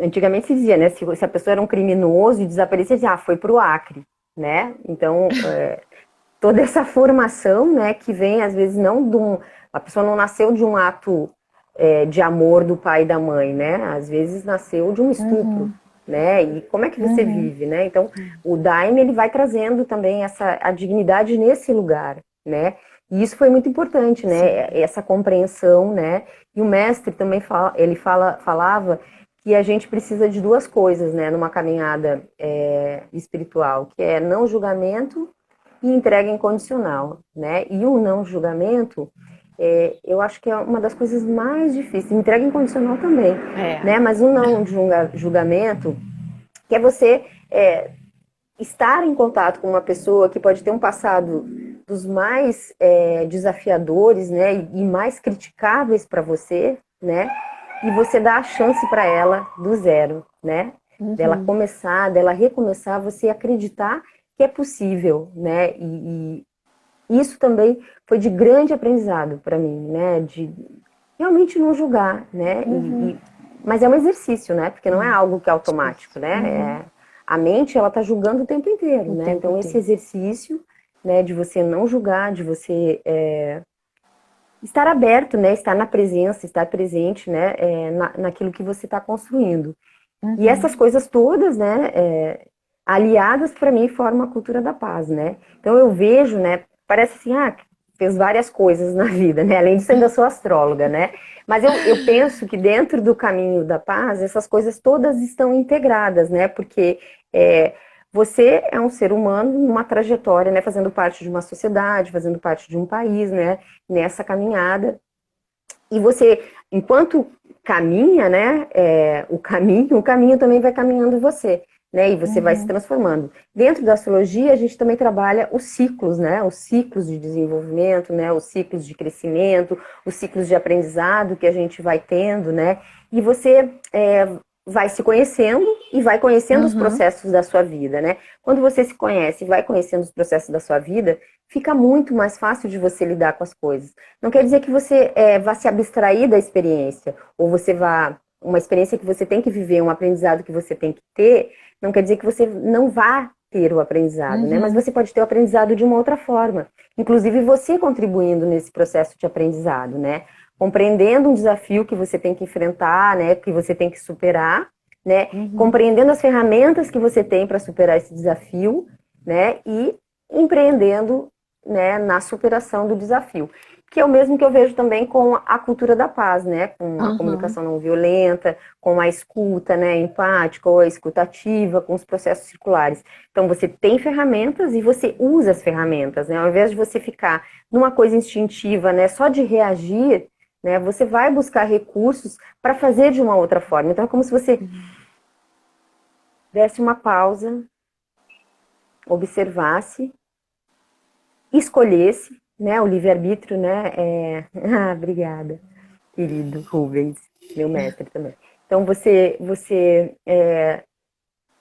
antigamente se dizia, né, se a pessoa era um criminoso e desaparecia, dizia, foi para o Acre, né? Então, toda essa formação, né, que vem às vezes a pessoa não nasceu de um ato de amor do pai e da mãe, né? Às vezes nasceu de um estupro. Né? E como é que você vive, né? Então, o Daime, ele vai trazendo também a dignidade nesse lugar, né? E isso foi muito importante, né? Sim. Essa compreensão, né? E o mestre também falava que a gente precisa de duas coisas, né? Numa caminhada espiritual, que é não julgamento e entrega incondicional, né? E o não julgamento, eu acho que é uma das coisas mais difíceis. Entrega incondicional também, né? Mas o não julgamento, que é você estar em contato com uma pessoa que pode ter um passado dos mais desafiadores, né? E mais criticáveis para você, né? E você dá a chance para ela do zero, né? Dela começar, dela recomeçar, você acreditar que é possível, né? E isso também foi de grande aprendizado para mim, né? De realmente não julgar, né? Mas é um exercício, né? Porque não é algo que é automático, né? A mente, ela tá julgando o tempo inteiro, né? Então, esse exercício, né? De você não julgar, de você estar aberto, né? Estar na presença, estar presente, né? Naquilo que você está construindo. E essas coisas todas, né? Aliadas, para mim, formam a cultura da paz, né? Então, eu vejo, né? Parece assim, fez várias coisas na vida, né? Além disso, ainda sou astróloga, né? Mas eu penso que dentro do caminho da paz, essas coisas todas estão integradas, né? Porque você é um ser humano numa trajetória, né? Fazendo parte de uma sociedade, fazendo parte de um país, né? Nessa caminhada. E você, enquanto caminha, né? O caminho também vai caminhando você. Né, e você vai se transformando. Dentro da astrologia, a gente também trabalha os ciclos, né? Os ciclos de desenvolvimento, né? Os ciclos de crescimento, os ciclos de aprendizado que a gente vai tendo, né? E você vai se conhecendo e vai conhecendo os processos da sua vida, né? Quando você se conhece e vai conhecendo os processos da sua vida, fica muito mais fácil de você lidar com as coisas. Não quer dizer que você vá se abstrair da experiência, ou você vá... Uma experiência que você tem que viver, um aprendizado que você tem que ter, não quer dizer que você não vá ter o aprendizado, né? Mas você pode ter o aprendizado de uma outra forma. Inclusive você contribuindo nesse processo de aprendizado, né? compreendendo um desafio que você tem que enfrentar, né, que você tem que superar, né, Uhum. compreendendo as ferramentas que você tem para superar esse desafio, né, e empreendendo, né, na superação do desafio. Que é o mesmo que eu vejo também com a cultura da paz, né, com a Aham. comunicação não violenta, com a escuta, né, empática ou a escutativa, com os processos circulares. Então você tem ferramentas e você usa as ferramentas, né, ao invés de você ficar numa coisa instintiva, né, só de reagir, né, você vai buscar recursos para fazer de uma outra forma. Então é como se você desse uma pausa, observasse, escolhesse, né, o livre-arbítrio, né, obrigada, querido Rubens, meu mestre também. Então você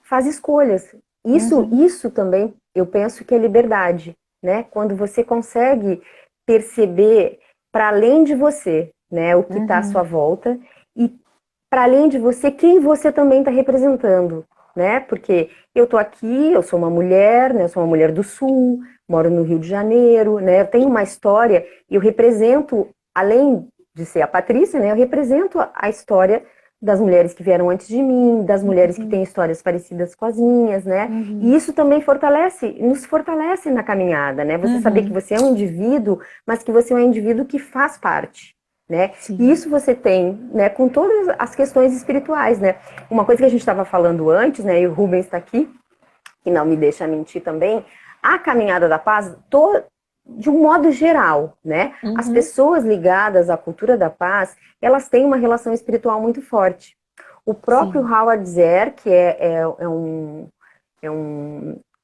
faz escolhas. Uhum. Isso também eu penso que é liberdade, né? Quando você consegue perceber para além de você, né, o que está à sua Uhum. volta e para além de você quem você também está representando, né? Porque eu tô aqui, eu sou uma mulher, né? Eu sou uma mulher do Sul, moro no Rio de Janeiro, né? Eu tenho uma história e eu represento, além de ser a Patrícia, né? Eu represento a história das mulheres que vieram antes de mim, das mulheres que Uhum. têm histórias parecidas com as minhas, né? E Uhum. isso também nos fortalece na caminhada, né? Você saber que Uhum. você é um indivíduo, mas que você é um indivíduo que faz parte, né? E Sim. isso você tem, né, com todas as questões espirituais, né? Uma coisa que a gente estava falando antes, né, e o Rubens está aqui, e não me deixa mentir também, a caminhada da paz, de um modo geral, né? As Uhum. pessoas ligadas à cultura da paz, elas têm uma relação espiritual muito forte. O próprio Sim. Howard Zer, que é um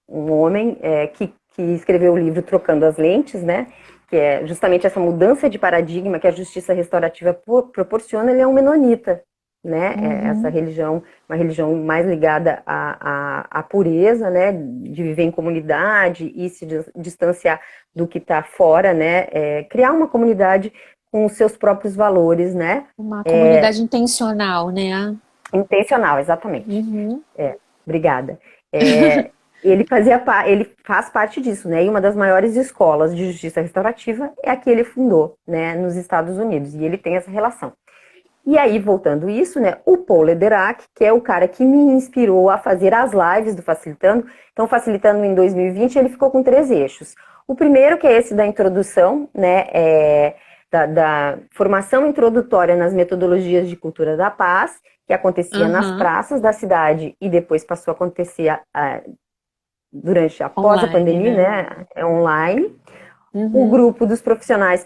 homem que escreveu o livro Trocando as Lentes, né? Que é justamente essa mudança de paradigma que a justiça restaurativa proporciona. Ele é um menonita, né? Essa Uhum. religião, uma religião mais ligada à pureza, né? De viver em comunidade e se distanciar do que está fora, né? Criar uma comunidade com os seus próprios valores, né? Uma comunidade intencional, né? Intencional, exatamente. Uhum. Obrigada. Ele ele faz parte disso, né? E uma das maiores escolas de justiça restaurativa é a que ele fundou, né, nos Estados Unidos. E ele tem essa relação. E aí, voltando isso, né, o Paul Lederach, que é o cara que me inspirou a fazer as lives do Facilitando. Então, Facilitando em 2020, ele ficou com 3 eixos. O primeiro, que é esse da introdução, né, da formação introdutória nas metodologias de cultura da paz, que acontecia nas Aham. praças da cidade e depois passou a acontecer após a Online, pandemia, né? né, online. O Uhum. grupo dos profissionais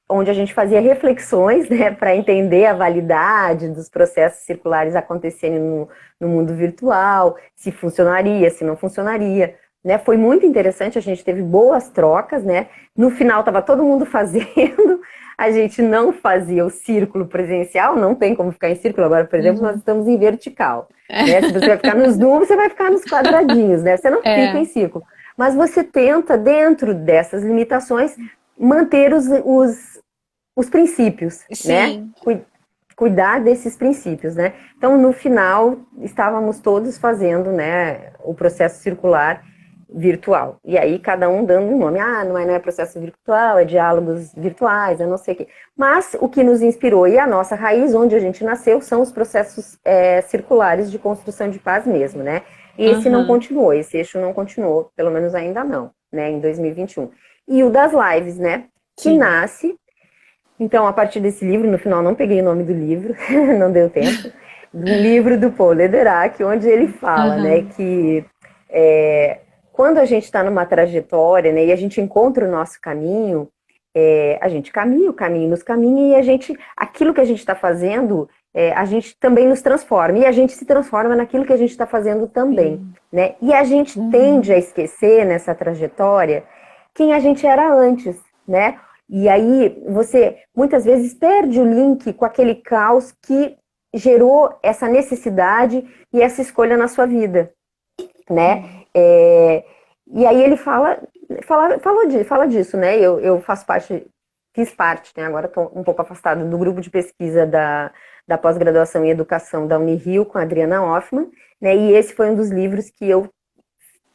onde a gente fazia reflexões, né, para entender a validade dos processos circulares acontecerem no mundo virtual, se funcionaria, se não funcionaria, né? Foi muito interessante, a gente teve boas trocas, né? No final estava todo mundo fazendo, a gente não fazia o círculo presencial, não tem como ficar em círculo agora, por exemplo, nós Uhum. estamos em vertical, né? Se você vai ficar nos números, você vai ficar nos quadradinhos, né? Você não fica É, em círculo. Mas você tenta, dentro dessas limitações, manter os princípios, né? sim. Cuidar desses princípios, né? Então, no final, estávamos todos fazendo, né, o processo circular virtual. E aí, cada um dando um nome. Ah, não é processo virtual, é diálogos virtuais, é não sei o quê. Mas o que nos inspirou e a nossa raiz, onde a gente nasceu, são os processos circulares de construção de paz mesmo, né? Esse não Aham. continuou, esse eixo não continuou, pelo menos ainda não, né, em 2021. E o das lives, né, que Sim. nasce, então, a partir desse livro, no final não peguei o nome do livro, não deu tempo, de um livro do Paul Lederach, onde ele fala, né, Aham. que quando a gente está numa trajetória, né, e a gente encontra o nosso caminho, a gente caminha, o caminho nos caminha, e aquilo que a gente está fazendo, a gente também nos transforma, e a gente se transforma naquilo que a gente está fazendo também, Sim. né? E a gente tende Uhum. a esquecer nessa trajetória quem a gente era antes, né? E aí você muitas vezes perde o link com aquele caos que gerou essa necessidade e essa escolha na sua vida, né? Sim. E aí ele fala disso, né? Eu faço parte, fiz parte, né? Agora estou um pouco afastada do grupo de pesquisa da pós-graduação em educação da Unirio com a Adriana Hoffman, né? E esse foi um dos livros que eu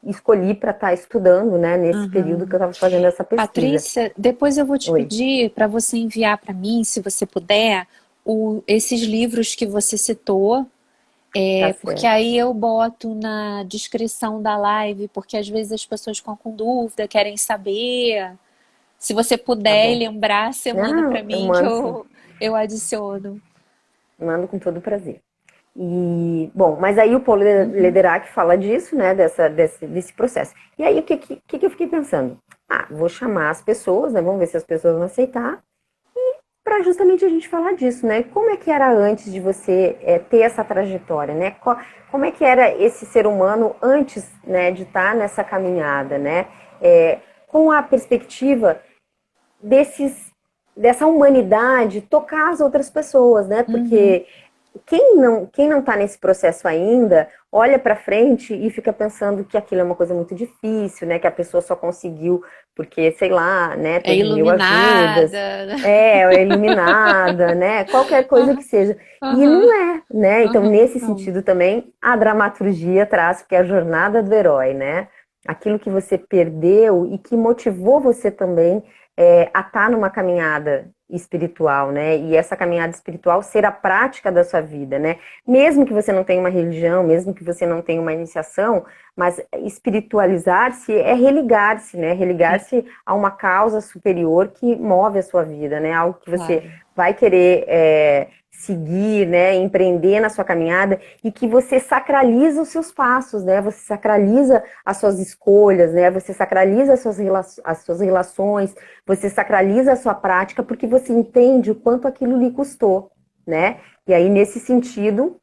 escolhi para estar estudando, né, nesse período que eu Aham. estava fazendo essa pesquisa. Patrícia, depois eu vou te Oi, pedir para você enviar para mim, se você puder, esses livros que você citou, tá porque certo. aí eu boto na descrição da live, porque às vezes as pessoas ficam com dúvida, querem saber. Se você Tá puder e bom. lembrar, você manda para Não, eu mim que mando sim. eu adiciono. Mando com todo prazer. E, bom, mas aí o Paulo Uhum, Lederach fala disso, né, desse processo. E aí, o que eu fiquei pensando? Ah, vou chamar as pessoas, né, vamos ver se as pessoas vão aceitar, para justamente a gente falar disso, né? Como é que era antes de você ter essa trajetória, né? Como é que era esse ser humano antes, né, de estar nessa caminhada, né? Com a perspectiva desses, dessa humanidade tocar as outras pessoas, né? uhum. Porque quem não está nesse processo ainda, olha para frente e fica pensando que aquilo é uma coisa muito difícil, né? Que a pessoa só conseguiu porque, sei lá, né? É Teve mil ajudas, iluminada, né? é iluminada, né? Qualquer coisa que Aham, seja. E aham, não é, né? Então, aham, nesse não. sentido também, a dramaturgia traz, que é a jornada do herói, né? Aquilo que você perdeu e que motivou você também a estar numa caminhada espiritual, né? E essa caminhada espiritual ser a prática da sua vida, né? Mesmo que você não tenha uma religião, mesmo que você não tenha uma iniciação, mas espiritualizar-se é religar-se, né? É, Religar-se a uma causa superior que move a sua vida, né? Algo que você claro. vai querer seguir, né? Empreender na sua caminhada e que você sacraliza os seus passos, né? Você sacraliza as suas escolhas, né? Você sacraliza as suas relações, você sacraliza a sua prática porque você entende o quanto aquilo lhe custou, né? E aí, nesse sentido,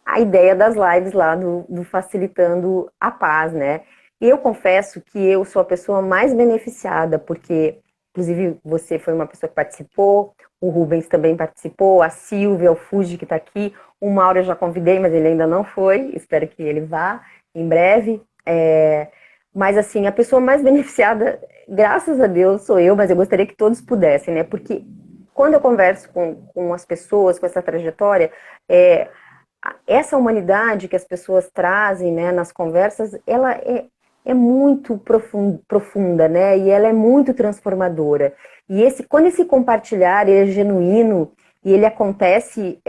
a ideia das lives lá do Facilitando a Paz, né? E eu confesso que eu sou a pessoa mais beneficiada, porque, inclusive, você foi uma pessoa que participou, o Rubens também participou, a Silvia, o Fuji que está aqui, o Mauro eu já convidei, mas ele ainda não foi, espero que ele vá em breve. Mas, assim, a pessoa mais beneficiada, graças a Deus, sou eu, mas eu gostaria que todos pudessem, né? Porque quando eu converso com as pessoas, com essa trajetória, é, essa humanidade que as pessoas trazem, né, nas conversas, ela é muito profunda, né, e ela é muito transformadora. E quando esse compartilhar ele é genuíno e ele acontece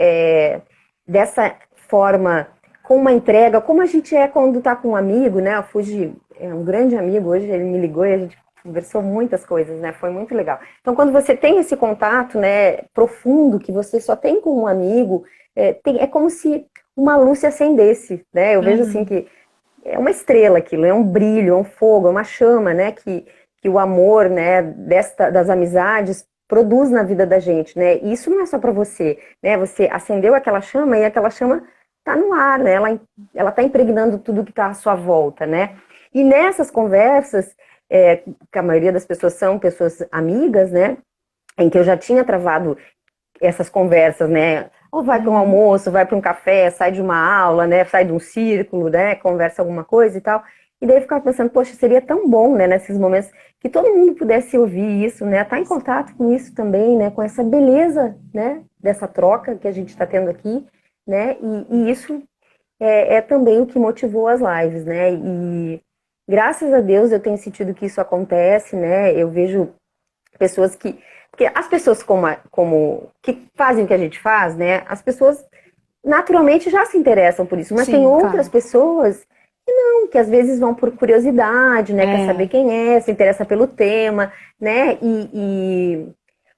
dessa forma, com uma entrega, como a gente é quando está com um amigo, né, o Fuji é um grande amigo, hoje ele me ligou e a gente conversou muitas coisas, né, foi muito legal. Então, quando você tem esse contato, né, profundo, que você só tem com um amigo, é como se uma luz se acendesse, né? Eu vejo assim Uhum. que é uma estrela aquilo, é um brilho, é um fogo, é uma chama, né? Que o amor, né, das amizades produz na vida da gente, né? E isso não é só para você, né? Você acendeu aquela chama e aquela chama tá no ar, né? Ela tá impregnando tudo que tá à sua volta, né? E nessas conversas, que a maioria das pessoas são pessoas amigas, né? Em que eu já tinha travado essas conversas, né? Ou vai para um Uhum. almoço, vai para um café, sai de uma aula, né? Sai de um círculo, né? Conversa alguma coisa e tal. E daí eu ficava pensando, poxa, seria tão bom, né? Nesses momentos que todo mundo pudesse ouvir isso, né? Estar em contato com isso também, né? Com essa beleza, né? Dessa troca que a gente está tendo aqui, né? E isso é também o que motivou as lives, né? E graças a Deus eu tenho sentido que isso acontece, né? Eu vejo pessoas que. Porque as pessoas que fazem o que a gente faz, né? As pessoas naturalmente já se interessam por isso, mas tem Sim, outras claro. pessoas que não, que às vezes vão por curiosidade, né? Quer saber É, quem é, se interessa pelo tema, né? E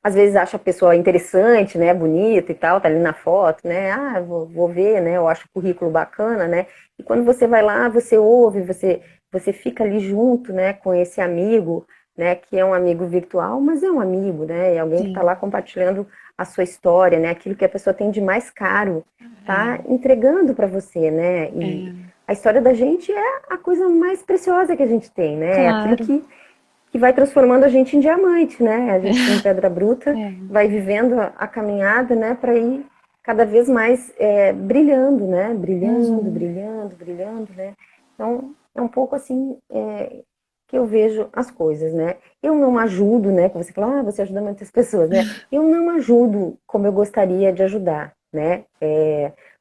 às vezes acha a pessoa interessante, né? Bonita e tal, tá ali na foto, né? Ah, vou ver, né? Eu acho o currículo bacana, né? E quando você vai lá, você ouve, você fica ali junto, né? Com esse amigo, né? Que é um amigo virtual, mas é um amigo, né? É alguém que está lá sim. compartilhando a sua história, né? Aquilo que a pessoa tem de mais caro, tá É, entregando para você, né? E é, a história da gente é a coisa mais preciosa que a gente tem, né? É aquilo claro. que vai transformando a gente em diamante, né? A gente como pedra bruta É. vai vivendo a caminhada, né? Para ir cada vez mais brilhando, né? Brilhando, Uhum. brilhando, brilhando, né? Então é um pouco assim que eu vejo as coisas, né? Eu não ajudo, né? Que você fala, você ajuda muitas pessoas, né? Eu não ajudo como eu gostaria de ajudar, né?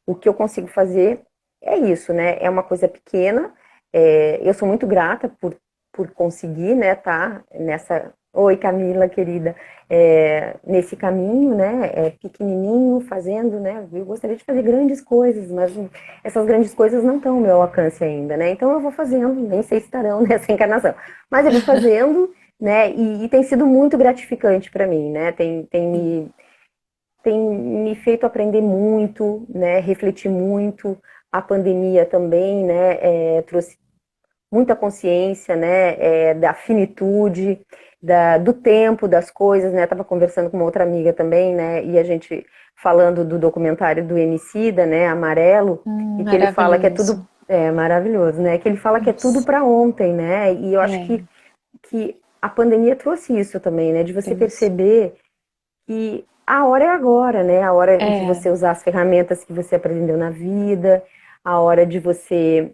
O que eu consigo fazer é isso, né? É uma coisa pequena, Eu sou muito grata por conseguir, né, tá nessa... Oi, Camila, querida. Nesse caminho, né, pequenininho, fazendo, né, eu gostaria de fazer grandes coisas, mas essas grandes coisas não estão ao meu alcance ainda, né, então eu vou fazendo, nem sei se estarão nessa encarnação, mas eu vou fazendo, né, e tem sido muito gratificante para mim, né, tem me feito aprender muito, né, refletir muito. A pandemia também, né, trouxe muita consciência, né, da finitude, do tempo das coisas, né, estava conversando com uma outra amiga também, né, e a gente falando do documentário do Emicida, né, Amarelo, e que ele fala que é tudo, Maravilhoso. maravilhoso, né, que ele fala que é tudo Nossa. para ontem, né, e eu acho É, que a pandemia trouxe isso também, né, de você trouxe. perceber que a hora é agora, né? A hora de É, você usar as ferramentas que você aprendeu na vida, a hora de você,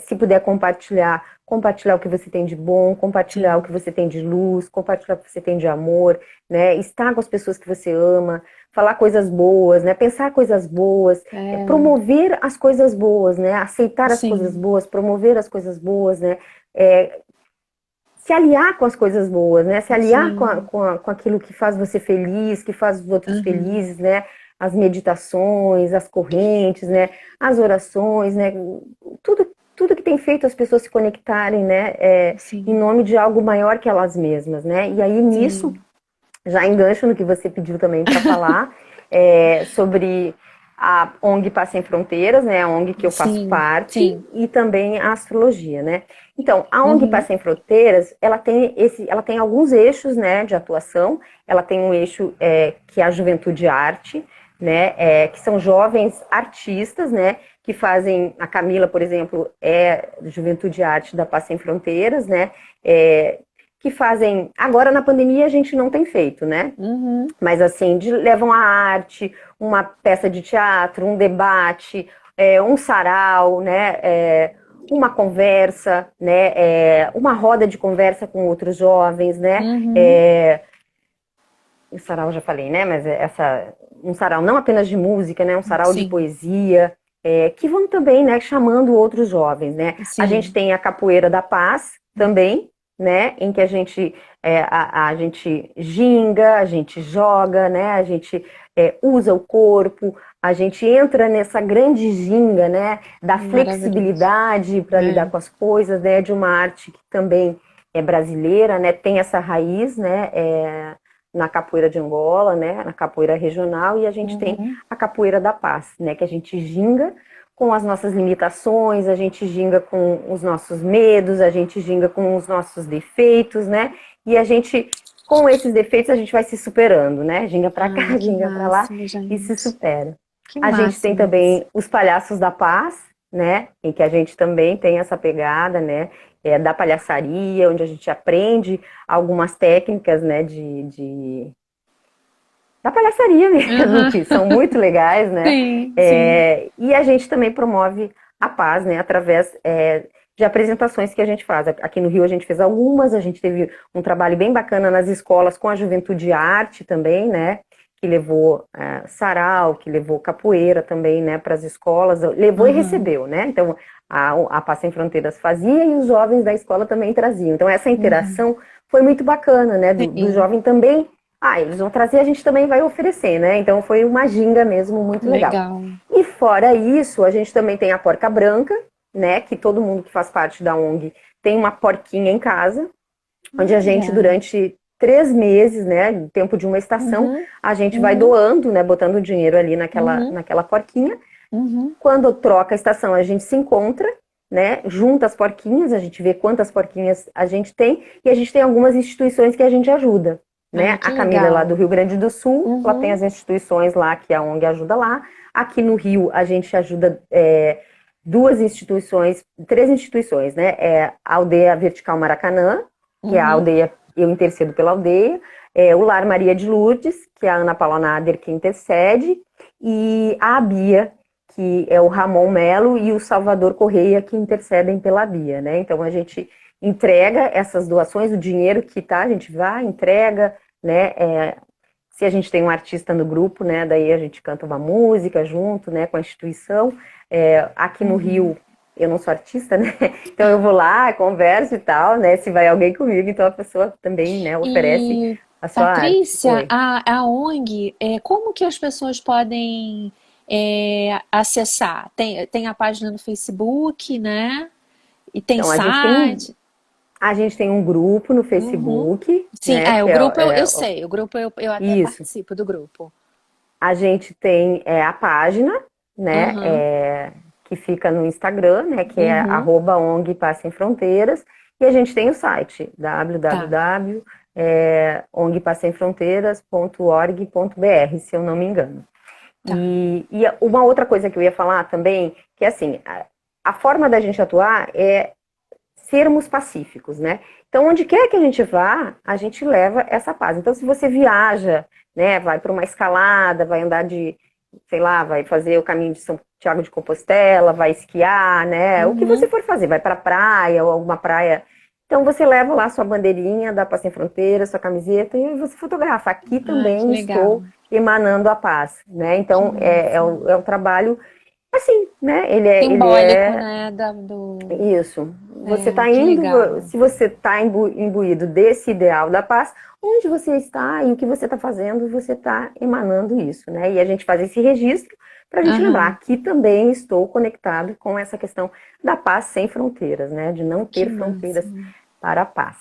se puder compartilhar o que você tem de bom, compartilhar o sim. que você tem de luz, compartilhar o que você tem de amor, né? Estar com as pessoas que você ama, falar coisas boas, né? Pensar coisas boas, É, promover as coisas boas, né? Aceitar as coisas sim, boas, promover as coisas boas, né? É, se aliar com as coisas boas, né? Se aliar sim. com aquilo que faz você feliz, que faz os outros Uhum, felizes, né? As meditações, as correntes, né? As orações, né? Tudo que tem feito as pessoas se conectarem, né? Em sim, nome de algo maior que elas mesmas, né? E aí nisso, sim. já engancho no que você pediu também para falar, sobre a ONG Paz Sem Fronteiras, né, a ONG que eu faço Sim, parte, sim. e também a astrologia, né. Então, a ONG Paz Uhum, Sem Fronteiras, ela tem alguns eixos, né, de atuação. Ela tem um eixo que é a Juventude Arte, né, que são jovens artistas, né, que fazem, a Camila, por exemplo, é Juventude Arte da Paz Sem Fronteiras, né, é, que fazem. Agora na pandemia a gente não tem feito, né? uhum. Mas assim, levam a arte, uma peça de teatro, um debate, um sarau, né? Uma conversa, né? Uma roda de conversa com outros jovens, né? Uhum. O sarau eu já falei, né? Mas um sarau não apenas de música, né? Um sarau de Sim, poesia, que vão também, né? Chamando outros jovens, né? A gente sim. tem a Capoeira da Paz também, né? Em que a gente ginga, a gente joga, né? A gente usa o corpo, a gente entra nessa grande ginga, né? Da Maravilhoso. flexibilidade para lidar É. com as coisas, né? De uma arte que também é brasileira, né? Tem essa raiz, né? Na capoeira de Angola, né, na capoeira regional, e a gente tem Uhum. a capoeira da paz, né, que a gente ginga com as nossas limitações, a gente ginga com os nossos medos, a gente ginga com os nossos defeitos, né, e a gente, com esses defeitos, a gente vai se superando, né, ginga pra cá, Ai, que ginga pra lá, máximo, e se gente. supera. Que A gente tem máximo isso. também os palhaços da paz, né, em que a gente também tem essa pegada, né, da palhaçaria, onde a gente aprende algumas técnicas, né, da palhaçaria mesmo, Aham. que são muito legais, né? Sim, sim. E a gente também promove a paz, né? Através de apresentações que a gente faz. Aqui no Rio a gente fez algumas, a gente teve um trabalho bem bacana nas escolas com a Juventude Arte também, né? Que levou sarau, que levou capoeira também, né? Para as escolas, levou e Aham. recebeu, né? Então a Paz Sem Fronteiras fazia e os jovens da escola também traziam. Então essa Uhum. interação foi muito bacana, né? Do Sim, jovem também eles vão trazer, a gente também vai oferecer, né? Então foi uma ginga mesmo muito legal. legal. E fora isso, a gente também tem a porca branca, né? Que todo mundo que faz parte da ONG tem uma porquinha em casa, onde a gente, Olha. durante 3 meses, né? No tempo de uma estação, Uhum. a gente vai Uhum. doando, né? Botando dinheiro ali Uhum. naquela porquinha. Uhum. Quando troca a estação, a gente se encontra, né? Junta as porquinhas, a gente vê quantas porquinhas a gente tem, e a gente tem algumas instituições que a gente ajuda, Ai, né? que A Camila é lá do legal. Rio Grande do Sul, ela tem Uhum. as instituições lá, que a ONG ajuda lá. Aqui no Rio, a gente ajuda três instituições, né? A Aldeia Vertical Maracanã, que é a Uhum. aldeia, eu intercedo pela aldeia, o Lar Maria de Lourdes, que é a Ana Paula Nader que intercede, e a Bia, que é o Ramon Melo e o Salvador Correia que intercedem pela Bia, né? Então a gente entrega essas doações, o dinheiro que tá, a gente vai, entrega, né? Se a gente tem um artista no grupo, né? Daí a gente canta uma música junto, né? Com a instituição. Aqui no Uhum. Rio eu não sou artista, né? Então eu vou lá, converso e tal, né? Se vai alguém comigo, então a pessoa também, né, oferece E, a sua arte. Patrícia, Oi. a ONG, como que as pessoas podem acessar? Tem a página no Facebook, né? E tem Então site. a gente tem um grupo no Uhum. Facebook, Sim, né? o Que grupo eu sei, o grupo eu até isso. participo do grupo. A gente tem a página, né? Aham, Que fica no Instagram, né? Que é uhum, @ONG Paz Sem Fronteiras. E a gente tem o site tá, www.ongpassemfronteiras.org.br, se eu não me engano. tá. E uma outra coisa que eu ia falar também, que é assim, a forma da gente atuar é sermos pacíficos, né? Então, onde quer que a gente vá, a gente leva essa paz. Então, se você viaja, né, vai para uma escalada, vai andar sei lá, vai fazer o caminho de São Tiago de Compostela, vai esquiar, né? O que você Uhum. for fazer, vai para a praia ou alguma praia. Então, você leva lá sua bandeirinha da Paz Sem Fronteiras, sua camiseta e você fotografa. Aqui Ah, que também legal. estou emanando a paz, né? Que Então, massa. é um trabalho assim, né? Ele Simbólico, é né? isso. Você está Que indo, legal. se você está imbuído desse ideal da paz, onde você está e o que você está fazendo, você está emanando isso, né? E a gente faz esse registro para a gente lembrar. Aham, Aqui também estou conectado com essa questão da paz sem fronteiras, né? De não que ter massa. fronteiras para a paz.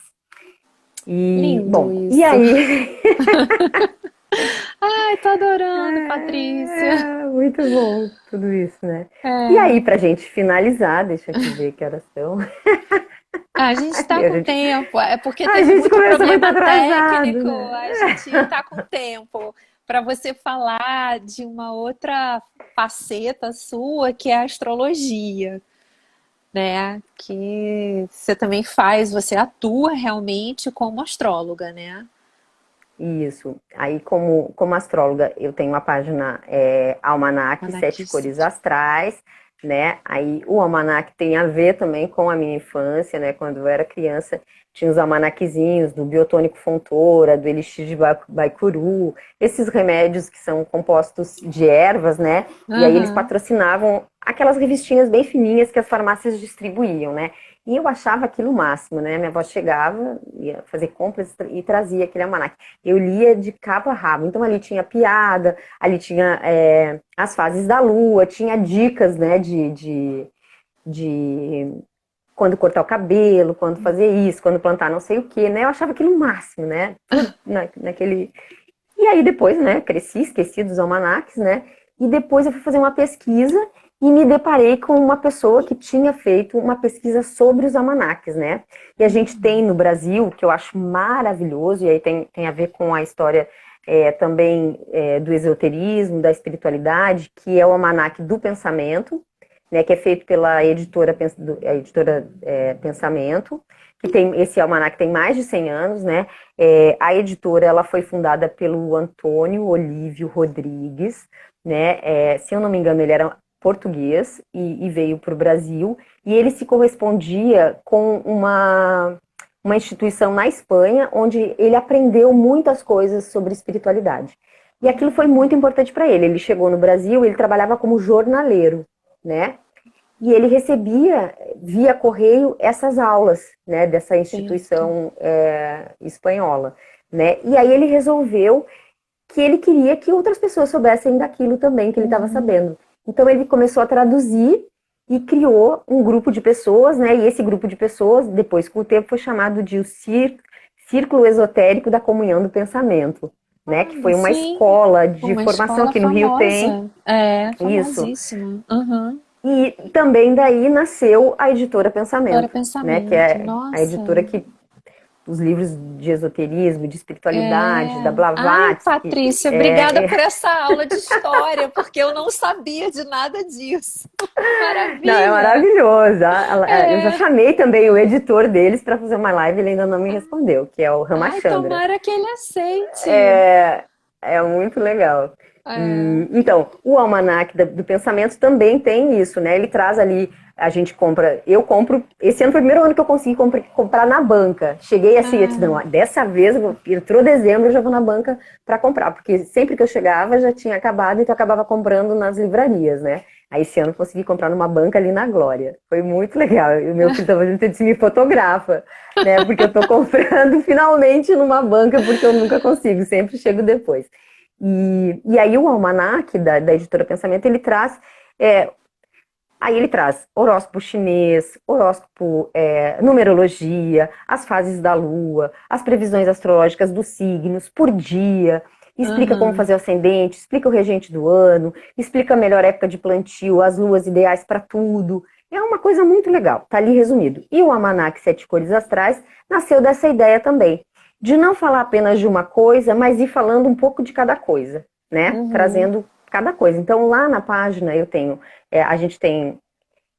E, Lindo bom, e isso. aí? Ai, tô adorando, Patrícia. Muito bom tudo isso, né? E É. aí, para a gente finalizar, deixa eu aqui ver que horas são. A gente tá A com gente, tempo. É porque a teve gente muito começou muito problema atrasado, técnico. né? A gente tá com tempo para você falar de uma outra faceta sua, que é a astrologia, né? Que você também faz, você atua realmente como astróloga, né? Isso. Aí, como astróloga, eu tenho uma página Almanac Sete Cores Anarquista. Astrais, né? Aí o almanac tem a ver também com a minha infância, né? Quando eu era criança, tinha os almanaquezinhos do Biotônico Fontoura, do Elixir de Baicuru, esses remédios que são compostos de ervas, né? E aí eles Aham. patrocinavam aquelas revistinhas bem fininhas que as farmácias distribuíam, né? E eu achava aquilo o máximo, né? Minha avó chegava, ia fazer compras e trazia aquele almanac. Eu lia de cabo a rabo. Então ali tinha piada, ali tinha as fases da lua, tinha dicas, né, de quando cortar o cabelo, quando fazer isso, quando plantar não sei o que, né? Eu achava aquilo o máximo, né? Tudo naquele. E aí depois, né, cresci, esqueci dos almanacs, né? E depois eu fui fazer uma pesquisa e me deparei com uma pessoa que tinha feito uma pesquisa sobre os almanacs, né? E a gente tem no Brasil, que eu acho maravilhoso, e aí tem a ver com a história também do esoterismo, da espiritualidade, que é o Almanac do Pensamento, né, que é feito pela editora Pensamento, que tem esse almanac tem mais de 100 anos, né? A editora ela foi fundada pelo Antônio Olívio Rodrigues, né? Se eu não me engano, ele era português e veio para o Brasil, e ele se correspondia com uma instituição na Espanha, onde ele aprendeu muitas coisas sobre espiritualidade. E aquilo foi muito importante para ele. Ele chegou no Brasil, ele trabalhava como jornaleiro, né? E ele recebia via correio essas aulas, né, dessa Certo. instituição espanhola, né? E aí ele resolveu que ele queria que outras pessoas soubessem daquilo também que ele estava Uhum. sabendo. Então ele começou a traduzir e criou um grupo de pessoas, né? E esse grupo de pessoas, depois com o tempo, foi chamado de o Círculo Esotérico da Comunhão do Pensamento, né? Que Olha, foi uma sim, escola de uma formação escola que no Rio tem famosa. É, isso. famosíssima. Uhum. E também daí nasceu a editora Agora Pensamento, né? Que pensamento. é a Nossa. editora que os livros de esoterismo, de espiritualidade, da É. Ai, Blavatsky, Patrícia, obrigada por essa aula de história, porque eu não sabia de nada disso. não, é Maravilha. maravilhoso. Eu já É. chamei também o editor deles para fazer uma live, ele ainda não me respondeu, que é o Ai, Ramachandra. tomara que ele aceite. É, é muito legal. É. E, então, o Almanac do Pensamento também tem isso, né? Ele traz ali, a gente compra, eu compro, esse ano foi o primeiro ano que eu consegui comprar na banca. Cheguei assim, eu disse, não, Ah, dessa vez, entrou dezembro, eu já vou na banca para comprar, porque sempre que eu chegava já tinha acabado, então eu acabava comprando nas livrarias, né? Aí esse ano eu consegui comprar numa banca ali na Glória. Foi muito legal. E o meu filho estava fazendo, ele disse, me fotografa, né? Porque eu tô comprando finalmente numa banca, porque eu nunca consigo, sempre chego depois. E aí o almanaque da editora Pensamento, ele traz é, Aí ele traz horóscopo chinês, horóscopo, numerologia, as fases da lua, as previsões astrológicas dos signos por dia, explica como Aham. fazer o ascendente, explica o regente do ano, explica a melhor época de plantio, as luas ideais para tudo. É uma coisa muito legal, tá ali resumido. E o Almanac Sete Cores Astrais nasceu dessa ideia também, de não falar apenas de uma coisa, mas ir falando um pouco de cada coisa, né? Uhum. Trazendo cada coisa. Então lá na página eu tenho a gente tem,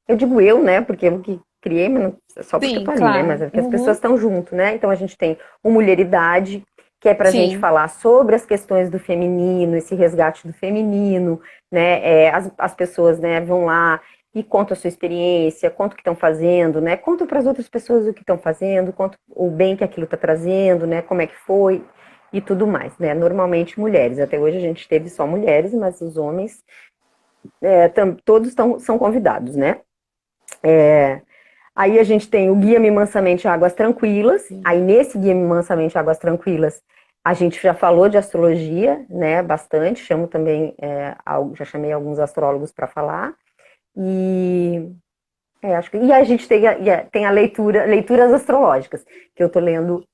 eu digo eu, né, porque eu que criei, mas só porque eu Sim, tô ali, né, mas claro. é que as pessoas Uhum. estão junto, né, então a gente tem o Mulheridade, que é pra gente Sim. falar sobre as questões do feminino, esse resgate do feminino, né, as pessoas, né, vão lá e contam a sua experiência, contam o que estão fazendo, né, contam para as outras pessoas o que estão fazendo, contam o bem que aquilo está trazendo, né, como é que foi e tudo mais, né, normalmente mulheres, até hoje a gente teve só mulheres, mas os homens todos são convidados, né? Aí a gente tem o Guia-me Mansamente a Águas Tranquilas. Aí Sim. nesse Guia-me Mansamente a Águas Tranquilas, a gente já falou de astrologia, né? Bastante. Chamo também, já chamei alguns astrólogos para falar. E acho que e a gente tem a leituras astrológicas, que eu tô lendo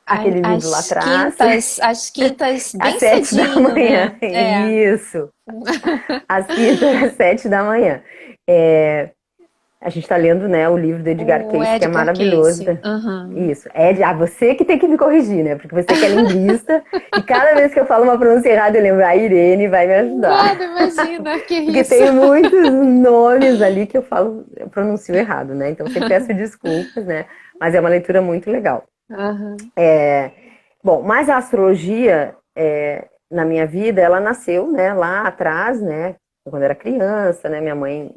aquele livro lá atrás, Às quintas, às bem 7 da cedinho, manhã. né? É. Isso, às quintas, às 7 da manhã. É, A gente está lendo, né, o livro do Edgar O Cayce, que é Edgar maravilhoso. Cayce. Aham. Isso. Você que tem que me corrigir, né? Porque você que é linguista, e cada vez que eu falo uma pronúncia errada, eu lembro, a Irene vai me ajudar. Nada, imagina, que Porque isso. tem muitos nomes ali que eu pronuncio errado, né? Então eu sempre peço desculpas, né? Mas é uma leitura muito legal. Aham. Bom, mas a astrologia, na minha vida, ela nasceu, né, lá atrás, né? Quando eu era criança, né? Minha mãe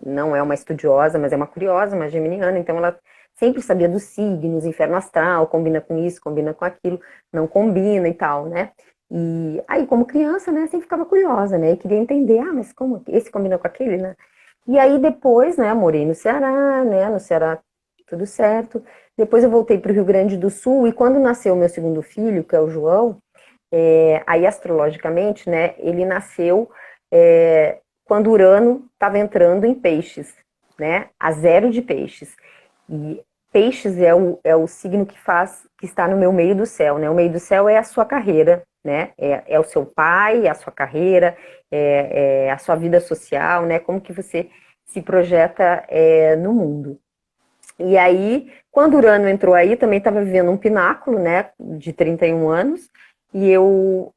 não é uma estudiosa, mas é uma curiosa, uma geminiana, então ela sempre sabia dos signos, inferno astral, combina com isso, combina com aquilo, não combina e tal, né? E aí, como criança, né, sempre ficava curiosa, né? E queria entender, mas como esse combina com aquele, né? E aí depois, né, morei no Ceará, né? No Ceará tudo certo. Depois eu voltei para o Rio Grande do Sul e quando nasceu o meu segundo filho, que é o João, aí astrologicamente, né, ele nasceu quando Urano estava entrando em peixes, né, a zero de peixes. E peixes é o signo que está no meu meio do céu, né, o meio do céu é a sua carreira, né, é o seu pai, é a sua carreira, é a sua vida social, né, como que você se projeta no mundo. E aí, quando Urano entrou aí, também estava vivendo um pináculo, né, de 31 anos, e eu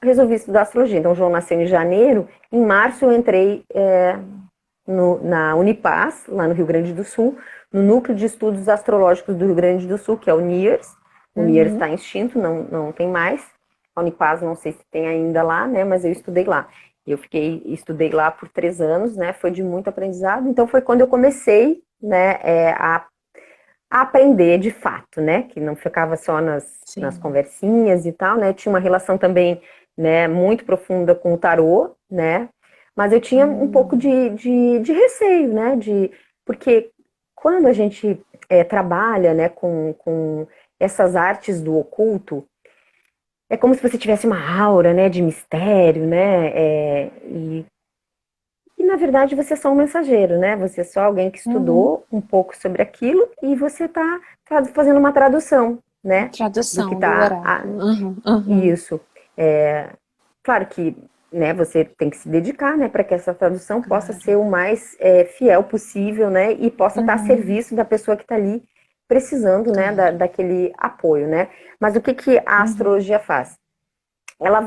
resolvi estudar astrologia. Então, o João nasceu em janeiro, em março eu entrei na Unipaz, lá no Rio Grande do Sul, no Núcleo de Estudos Astrológicos do Rio Grande do Sul, que é o NIERS. O NIERS Uhum. está extinto, não tem mais. A Unipaz não sei se tem ainda lá, né, mas eu estudei lá. Estudei lá por 3 anos, né, foi de muito aprendizado. Então, foi quando eu comecei, né, a aprender de fato, né? Que não ficava só nas Sim. conversinhas e tal, né? Tinha uma relação também, né, muito profunda com o tarô, né? Mas eu tinha um pouco Hum. de receio, né? Porque quando a gente trabalha, né, com essas artes do oculto, é como se você tivesse uma aura, né, de mistério, né? E na verdade você é só um mensageiro, né? Você é só alguém que Uhum. estudou um pouco sobre aquilo e você está fazendo uma tradução, né? Do que Tradução do está. oráculo. Uhum. Uhum. Isso. Claro que, né, você tem que se dedicar, né, para que essa tradução possa Claro. ser o mais fiel possível, né? E possa estar a Uhum. serviço da pessoa que está ali precisando, né, Claro. daquele apoio, né? Mas o que a Uhum. astrologia faz? Ela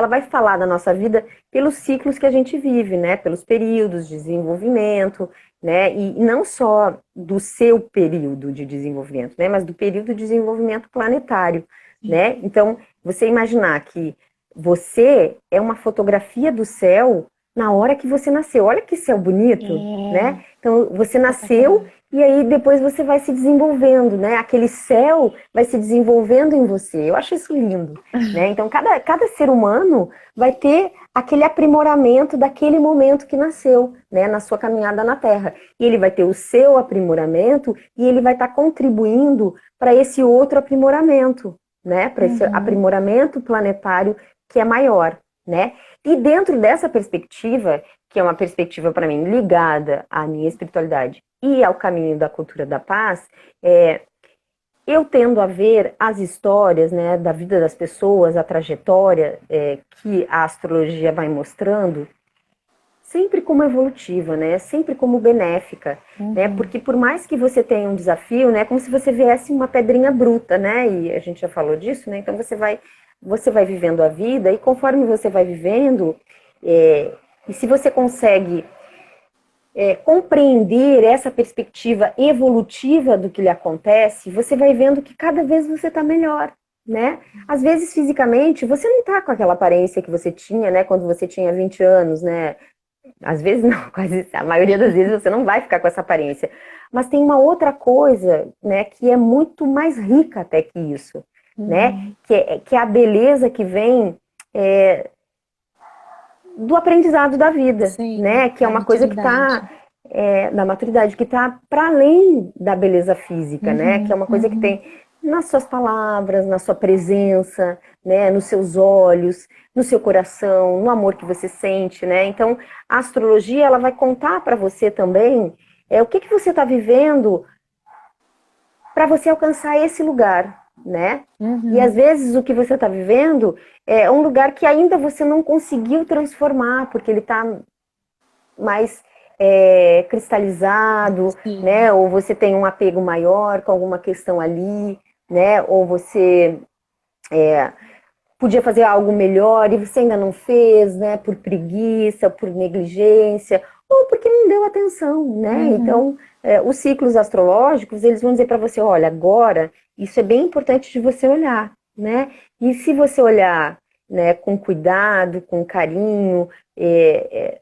vai falar da nossa vida pelos ciclos que a gente vive, né? Pelos períodos de desenvolvimento, né? E não só do seu período de desenvolvimento, né? Mas do período de desenvolvimento planetário, Sim. né? Então, você imaginar que você é uma fotografia do céu na hora que você nasceu. Olha que céu bonito, né? É Então, você nasceu espetacular. e aí depois você vai se desenvolvendo, né? Aquele céu vai se desenvolvendo em você. Eu acho isso lindo, né? Então, cada ser humano vai ter aquele aprimoramento daquele momento que nasceu, né? Na sua caminhada na Terra. E ele vai ter o seu aprimoramento e ele vai estar contribuindo para esse outro aprimoramento, né? Para esse Uhum. aprimoramento planetário que é maior, né? E dentro dessa perspectiva, que é uma perspectiva para mim ligada à minha espiritualidade e ao caminho da cultura da paz, eu tendo a ver as histórias, né, da vida das pessoas, a trajetória que a astrologia vai mostrando, sempre como evolutiva, né, sempre como benéfica, né, Uhum. porque por mais que você tenha um desafio, né, como se você viesse uma pedrinha bruta, né, e a gente já falou disso, né, então você vai vivendo a vida e conforme você vai vivendo, e se você consegue compreender essa perspectiva evolutiva do que lhe acontece, você vai vendo que cada vez você está melhor, né? Às vezes, fisicamente, você não está com aquela aparência que você tinha, né, quando você tinha 20 anos, né? Às vezes não, quase a maioria das vezes você não vai ficar com essa aparência. Mas tem uma outra coisa, né, que é muito mais rica até que isso, né? Uhum. Que é a beleza que vem é, do aprendizado da vida, Sim, né? Que é da uma coisa que maturidade. está da maturidade, que está para além da beleza física, né? Que é Uhum. uma coisa que Uhum. tem nas suas palavras, na sua presença, né? Nos seus olhos, no seu coração, no amor que você sente, né? Então, a astrologia ela vai contar para você também o que você está vivendo para você alcançar esse lugar, né? E às Uhum. vezes o que você está vivendo é um lugar que ainda você não conseguiu transformar, porque ele está mais cristalizado, né? Sim. Ou você tem um apego maior com alguma questão ali, né? Ou você podia fazer algo melhor e você ainda não fez, né? Por preguiça, por negligência, ou porque não deu atenção, né? Uhum. Então, os ciclos astrológicos, eles vão dizer para você, olha, agora, isso é bem importante de você olhar, né? E se você olhar, né, com cuidado, com carinho,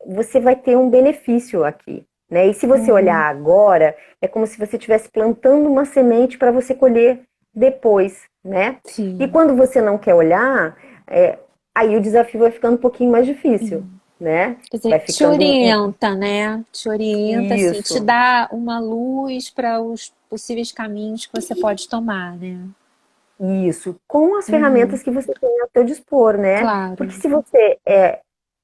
você vai ter um benefício aqui, né? E se você olhar Uhum. agora, é como se você estivesse plantando uma semente para você colher depois, né? E Sim. quando você não quer olhar, é, aí o desafio vai ficando um pouquinho mais difícil, Sim. né? Quer Vai dizer, te ficando orienta, né? Te orienta, assim, te isso, dá uma luz para os possíveis caminhos que você pode tomar, né? isso, com as Uhum. ferramentas que você tem ao seu dispor, né? Porque Claro, se você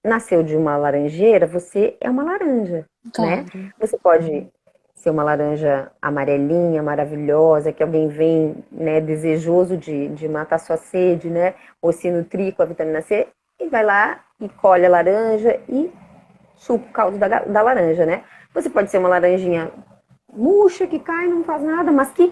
nasceu de uma laranjeira, você é uma laranja, né? claro. Você pode ser uma laranja amarelinha, maravilhosa, que alguém vem, né, desejoso de matar sua sede, né? Ou se nutrir com a vitamina C, e vai lá e colhe a laranja e suco o caldo da laranja, né? Você pode ser uma laranjinha murcha que cai, não faz nada, mas que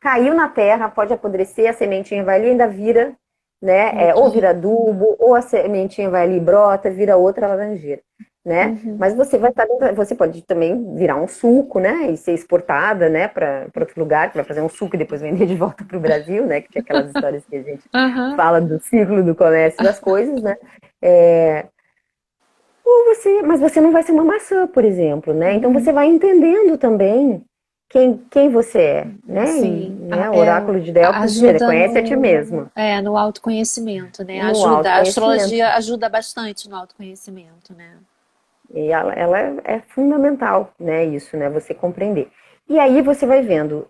caiu na terra, pode apodrecer, a sementinha vai ali e ainda vira, né? Ou Outra. vira adubo, ou a sementinha vai ali e brota, vira outra laranjeira, né? Uhum. Mas você vai estar dentro, você pode também virar um suco, né? E ser exportada, né? Para outro lugar, que vai fazer um suco e depois vender de volta para o Brasil, né? Que tinha aquelas histórias que a gente Aham. fala do ciclo do comércio das coisas, né? Mas você não vai ser uma maçã, por exemplo, né? Então você Uhum. vai entendendo também quem você é, né? E, Sim, né, o oráculo de Delfos diz, ajuda conhece a ti mesmo, no autoconhecimento, né? no Ajuda, a autoconhecimento. astrologia ajuda bastante no autoconhecimento, né? E ela é fundamental, né? Isso, né? Você compreender. E aí você vai vendo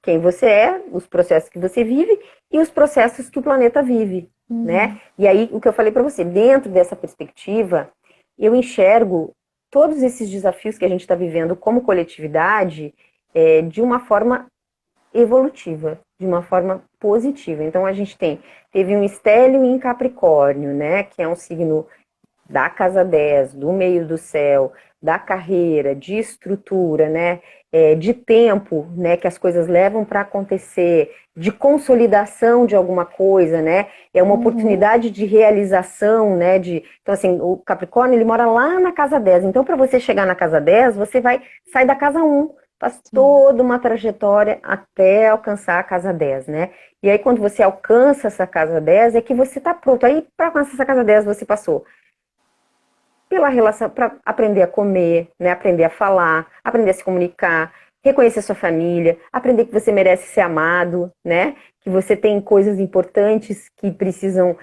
quem você é, os processos que você vive e os processos que o planeta vive, né? Uhum. E aí o que eu falei para você, dentro dessa perspectiva, eu enxergo todos esses desafios que a gente está vivendo como coletividade de uma forma evolutiva, de uma forma positiva. Então a gente teve um estélio em Capricórnio, né? Que é um signo da casa 10, do meio do céu, da carreira, de estrutura, né? De tempo, né? Que as coisas levam para acontecer, de consolidação de alguma coisa, né? É uma Uhum. oportunidade de realização, né? Então, assim, o Capricórnio, ele mora lá na casa 10. Então, para você chegar na casa 10, você vai sair da casa um, faz Sim. toda uma trajetória até alcançar a casa 10, né? E aí, quando você alcança essa casa 10, é que você está pronto. Aí, para alcançar essa casa 10, você passou pela relação, para aprender a comer, né? Aprender a falar, aprender a se comunicar, reconhecer sua família, aprender que você merece ser amado, né? Que você tem coisas importantes que precisam,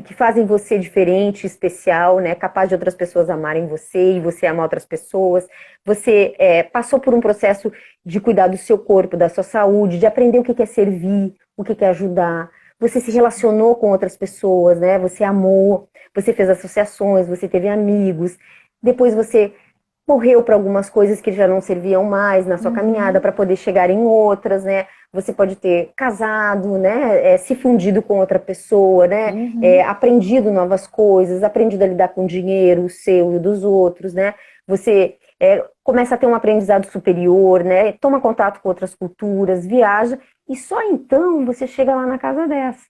que fazem você diferente, especial, né? Capaz de outras pessoas amarem você e você amar outras pessoas. Você passou por um processo de cuidar do seu corpo, da sua saúde, de aprender o que é servir, o que é ajudar. Você se relacionou com outras pessoas, né? Você amou, você fez associações, você teve amigos. Depois você morreu para algumas coisas que já não serviam mais na sua caminhada para poder chegar em outras, né? Você pode ter casado, né? Se fundido com outra pessoa, né? Aprendido novas coisas, aprendido a lidar com o dinheiro, o seu e o dos outros, né? Você começa a ter um aprendizado superior, né? Toma contato com outras culturas, viaja, e só então você chega lá na casa dessa,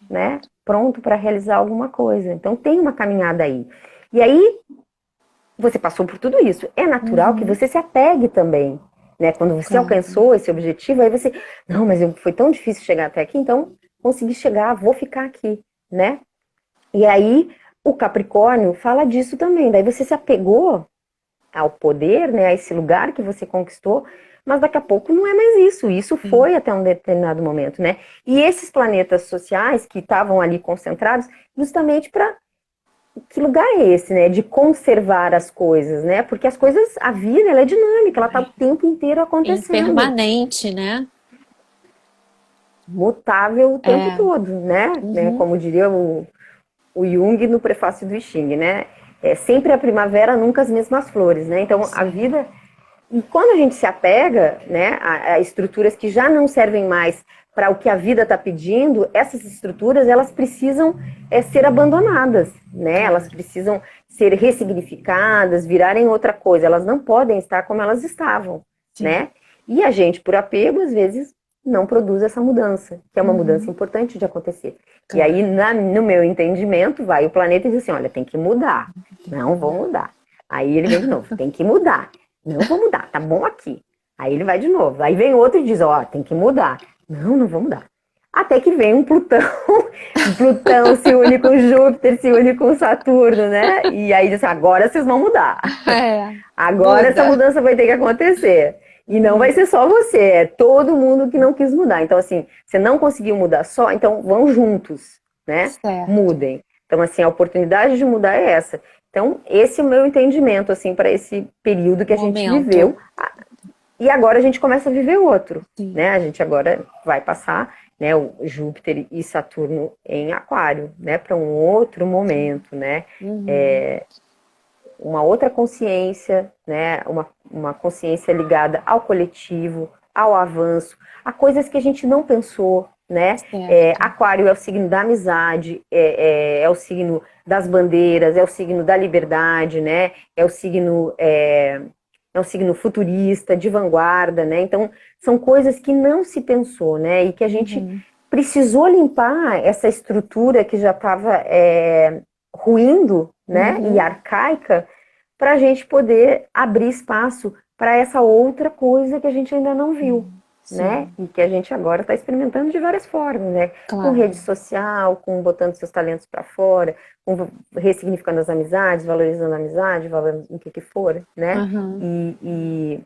né? Pronto para realizar alguma coisa. Então tem uma caminhada aí. E aí, você passou por tudo isso. É natural que você se apegue também, né? Quando você alcançou esse objetivo, aí você, não, mas foi tão difícil chegar até aqui, então consegui chegar, vou ficar aqui, né? E aí, o Capricórnio fala disso também. Daí você se apegou ao poder, né? A esse lugar que você conquistou, mas daqui a pouco não é mais isso. Isso foi até um determinado momento, né? E esses planetas sociais que estavam ali concentrados, justamente para que lugar é esse, né? De conservar as coisas, né? Porque as coisas, a vida, ela é dinâmica, ela tá o tempo inteiro acontecendo. Impermanente, né? Mutável o tempo todo, né? Como diria o Jung no prefácio do I Ching, né? É sempre a primavera, nunca as mesmas flores, né? Então, a vida... E quando a gente se apega, né, a estruturas que já não servem mais para o que a vida está pedindo, essas estruturas, elas precisam ser abandonadas, né? Elas precisam ser ressignificadas, virarem outra coisa. Elas não podem estar como elas estavam, né? E a gente, por apego, às vezes, não produz essa mudança, que é uma mudança importante de acontecer. E aí, no meu entendimento, vai o planeta e diz assim, olha, tem que mudar. Não vou mudar. Aí ele vem de novo, tem que mudar. Não vou mudar, tá bom aqui. Aí ele vai de novo. Aí vem outro e diz, ó, tem que mudar. Não, não vou mudar. Até que vem um Plutão. Plutão se une com Júpiter, se une com Saturno, né? E aí diz, agora vocês vão mudar. Agora essa mudança vai ter que acontecer. E não vai ser só você, é todo mundo que não quis mudar. Então, assim, você não conseguiu mudar só, então vão juntos, né? Mudem. Então, assim, a oportunidade de mudar é essa. Então, esse é o meu entendimento, assim, para esse período que a gente viveu. E agora a gente começa a viver outro, né? A gente agora vai passar, né, o Júpiter e Saturno em Aquário, né? Para um outro momento, né? Uma outra consciência, né? Uma consciência ligada ao coletivo, ao avanço, a coisas que a gente não pensou, né? Aquário é o signo da amizade, é o signo das bandeiras, é o signo da liberdade, né? É um signo futurista, de vanguarda, né? Então, são coisas que não se pensou, né? E que a gente precisou limpar essa estrutura que já estava ruindo, né? E arcaica, para a gente poder abrir espaço para essa outra coisa que a gente ainda não viu. Né? E que a gente agora está experimentando de várias formas, né? Com rede social, com botando seus talentos para fora, com ressignificando as amizades, valorizando a amizade, valorizando o que for, né? E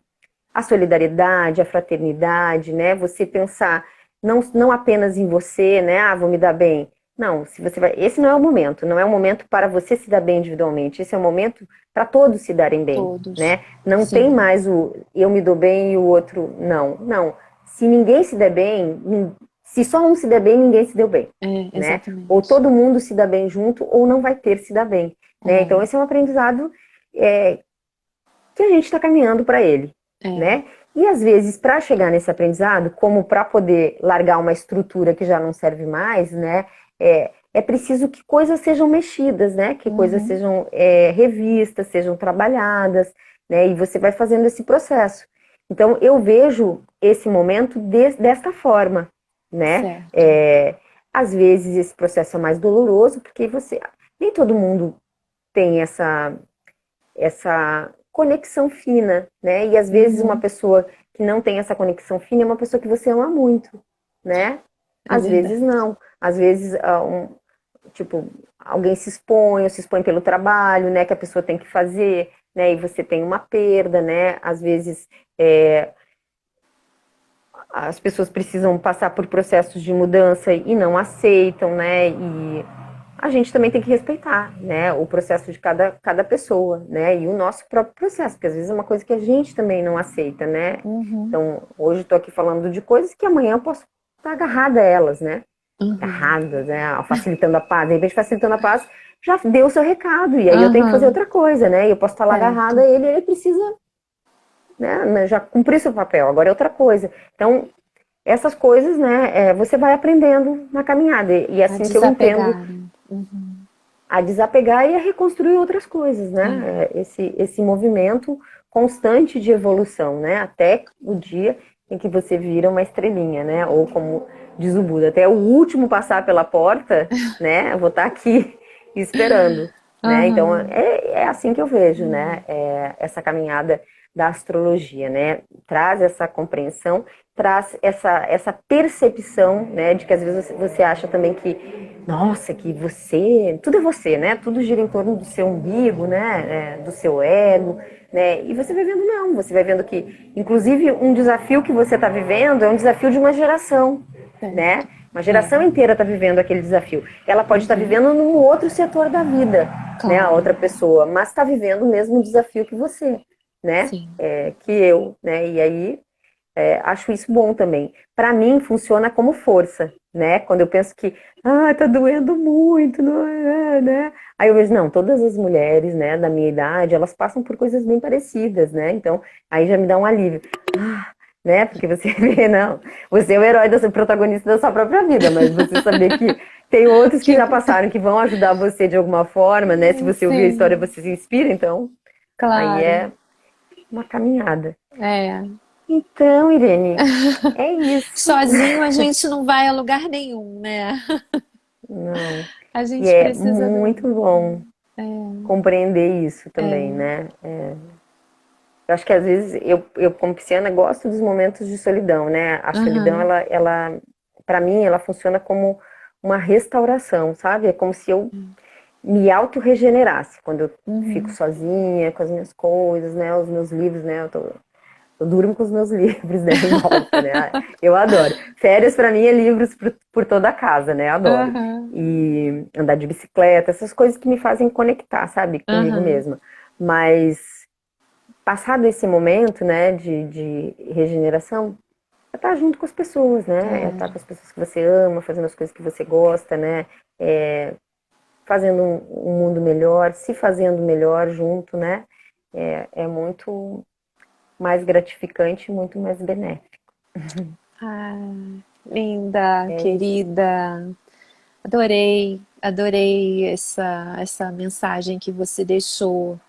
a solidariedade, a fraternidade, né? Você pensar não apenas em você, né? Ah, vou me dar bem. Não, se você vai, esse não é o momento, não é o momento para você se dar bem individualmente, esse é o momento para todos se darem bem, né? Não tem mais o eu me dou bem e o outro não. Se ninguém se der bem, se só um se der bem, ninguém se deu bem, né? Ou todo mundo se dá bem junto, ou não vai ter se dar bem, né? Então esse é um aprendizado que a gente está caminhando para ele, né? E às vezes, para chegar nesse aprendizado, como para poder largar uma estrutura que já não serve mais, né? É preciso que coisas sejam mexidas, né? Que coisas sejam revistas, sejam trabalhadas, né? E você vai fazendo esse processo. Então, eu vejo esse momento desta forma, né? Às vezes, esse processo é mais doloroso, porque nem todo mundo tem essa conexão fina, né? E às vezes uma pessoa que não tem essa conexão fina é uma pessoa que você ama muito, né? Às vezes não. Às vezes, alguém se expõe, ou se expõe pelo trabalho, né? Que a pessoa tem que fazer, né? E você tem uma perda, né? Às vezes as pessoas precisam passar por processos de mudança e não aceitam, né? E a gente também tem que respeitar, né, o processo de cada pessoa, né, e o nosso próprio processo, porque às vezes é uma coisa que a gente também não aceita, né. Uhum, Então, hoje estou aqui falando de coisas que amanhã eu posso estar agarrada a elas, né, uhum, agarrada, né, facilitando a paz, de repente facilitando a paz já deu o seu recado, e aí eu tenho que fazer uhum, outra coisa, né, e eu posso estar lá agarrada certo. a ele, e ele precisa, né, já cumprir seu papel, agora é outra coisa. Então, essas coisas, né, você vai aprendendo na caminhada, e é A assim que eu entendo desapegar, né? Uhum, a desapegar e a reconstruir outras coisas, é. né? Esse movimento constante de evolução, né? Até o dia em que você vira uma estrelinha, né? Ou como diz o Buda, até o último passar pela porta, né? Eu vou estar aqui esperando, né? Então Aham, é assim que eu vejo, né? Essa caminhada da astrologia, né? Traz essa compreensão, traz essa percepção, né? De que às vezes você acha também que nossa, que tudo é você, né? Tudo gira em torno do seu umbigo, né? Do seu ego, né? E você vai vendo, não, você vai vendo que, inclusive, um desafio que você está vivendo é um desafio de uma geração, né? certo. Uma É. geração inteira está vivendo aquele desafio. Ela pode estar Uhum, vivendo num outro setor da vida, né? A claro, outra pessoa, mas está vivendo o mesmo desafio que você, né? sim. Que eu, né? E aí acho isso bom também. Para mim, funciona como força, né? Quando eu penso que, tá doendo muito, não é, né? Aí eu vejo, não, todas as mulheres, né, da minha idade, elas passam por coisas bem parecidas, né? Então, aí já me dá um alívio. Né? Porque você vê, não, você é o herói, o protagonista da sua própria vida, mas você saber que tem outros que Que, já passaram, que vão ajudar você de alguma forma, né? Se você ouvir a história, sim, você se inspira, então, aí claro. é uma caminhada. É. Então, Irene, é isso. Sozinho a gente não vai a lugar nenhum, né? Não. A E gente é precisa da. muito bom compreender isso também, É. né? Eu acho que às vezes eu como pisciana, gosto dos momentos de solidão, né? A solidão, Aham. para mim, ela funciona como uma restauração, sabe? É como se eu me auto-regenerasse quando eu fico Uhum. sozinha com as minhas coisas, né? Os meus livros, né? Eu durmo com os meus livros, né, em volta, né? Eu adoro. Férias para mim é livros por toda a casa, né? Adoro. Aham. E andar de bicicleta, essas coisas que me fazem conectar, sabe, comigo Aham. mesma. Mas passado esse momento, né, de regeneração, é estar junto com as pessoas, né? É estar É. com as pessoas que você ama, fazendo as coisas que você gosta, né? É, fazendo um mundo melhor, se fazendo melhor junto, né? É muito mais gratificante, muito mais benéfico. Ah, linda, É isso. querida. Adorei, adorei essa mensagem que você deixou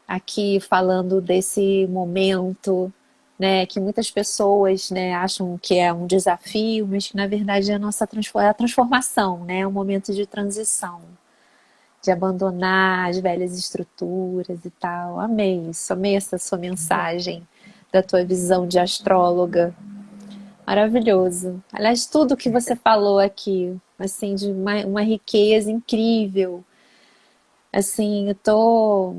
aqui falando desse momento, né, que muitas pessoas, né, acham que é um desafio, mas que na verdade é a nossa é a transformação, né, é um momento de transição, de abandonar as velhas estruturas e tal. Amei isso, amei essa sua mensagem da tua visão de astróloga. Maravilhoso. Aliás, tudo que você falou aqui, assim, de uma riqueza incrível. Assim, eu tô,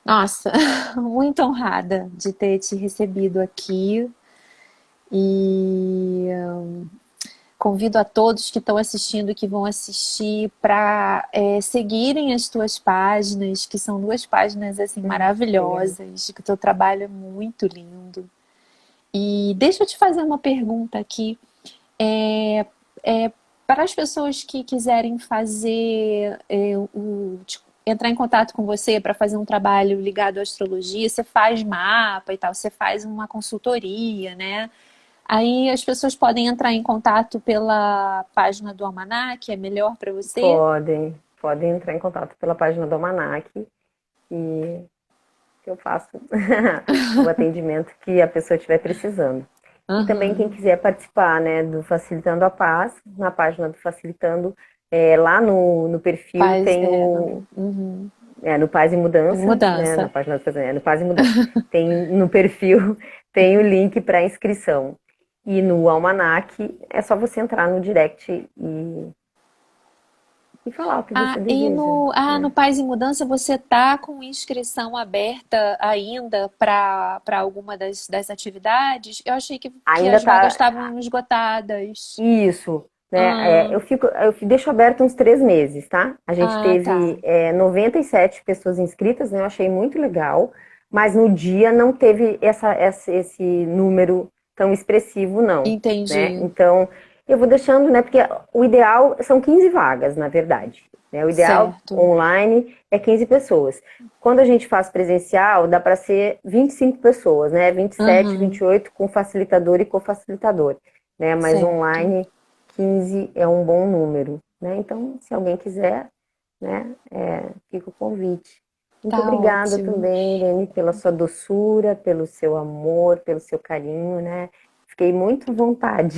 nossa, muito honrada de ter te recebido aqui e convido a todos que estão assistindo e que vão assistir para seguirem as tuas páginas, que são duas páginas assim Obrigada. maravilhosas, que o teu trabalho é muito lindo. E deixa eu te fazer uma pergunta aqui. É, para as pessoas que quiserem fazer entrar em contato com você para fazer um trabalho ligado à astrologia, você faz mapa e tal, você faz uma consultoria, né? Aí as pessoas podem entrar em contato pela página do Almanac, é melhor para você? Podem entrar em contato pela página do Almanac e eu faço o atendimento que a pessoa estiver precisando. E também quem Aham. quiser participar, né, do Facilitando a Paz, na página do Facilitando, lá no perfil Faz, tem uhum. no Paz e Mudança, né, na Mudança. página do no Paz e Mudança, tem no perfil tem o link para inscrição. E no Almanac é só você entrar no direct e falar o que Ah, você deseja, no né? Paz em Mudança você tá com inscrição aberta ainda para alguma das atividades? Eu achei que Ainda as vagas tá estavam esgotadas. isso, né? Ah, Deixo aberto uns 3 meses, tá? A gente teve tá. 97 pessoas inscritas, né? Eu achei muito legal, mas no dia não teve esse número tão expressivo, não, né? Entendi. Então, eu vou deixando, né? Porque o ideal são 15 vagas, na verdade, né? O ideal Certo. online é 15 pessoas. Quando a gente faz presencial, dá para ser 25 pessoas, né? 27, Aham, 28 com facilitador e cofacilitador, né? Mas certo. online 15 é um bom número, né? Então, se alguém quiser, né, fica o convite. Muito Tá obrigada ótimo. também, Irene, pela sua doçura, pelo seu amor, pelo seu carinho, né? Fiquei muito à vontade.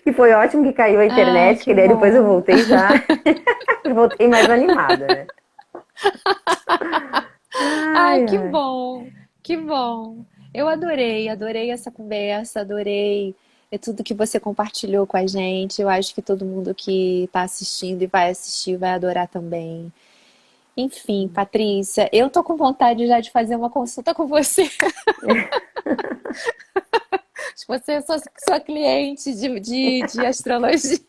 E foi ótimo que caiu a Ah, internet, que que daí depois eu bom. voltei já, voltei mais animada, né? Ai, Ai, que ai. bom. Que bom. Eu adorei essa conversa, adorei tudo que você compartilhou com a gente. Eu acho que todo mundo que está assistindo e vai assistir vai adorar também. Enfim, Patrícia, eu tô com vontade já de fazer uma consulta com você. Você é sua cliente de astrologia.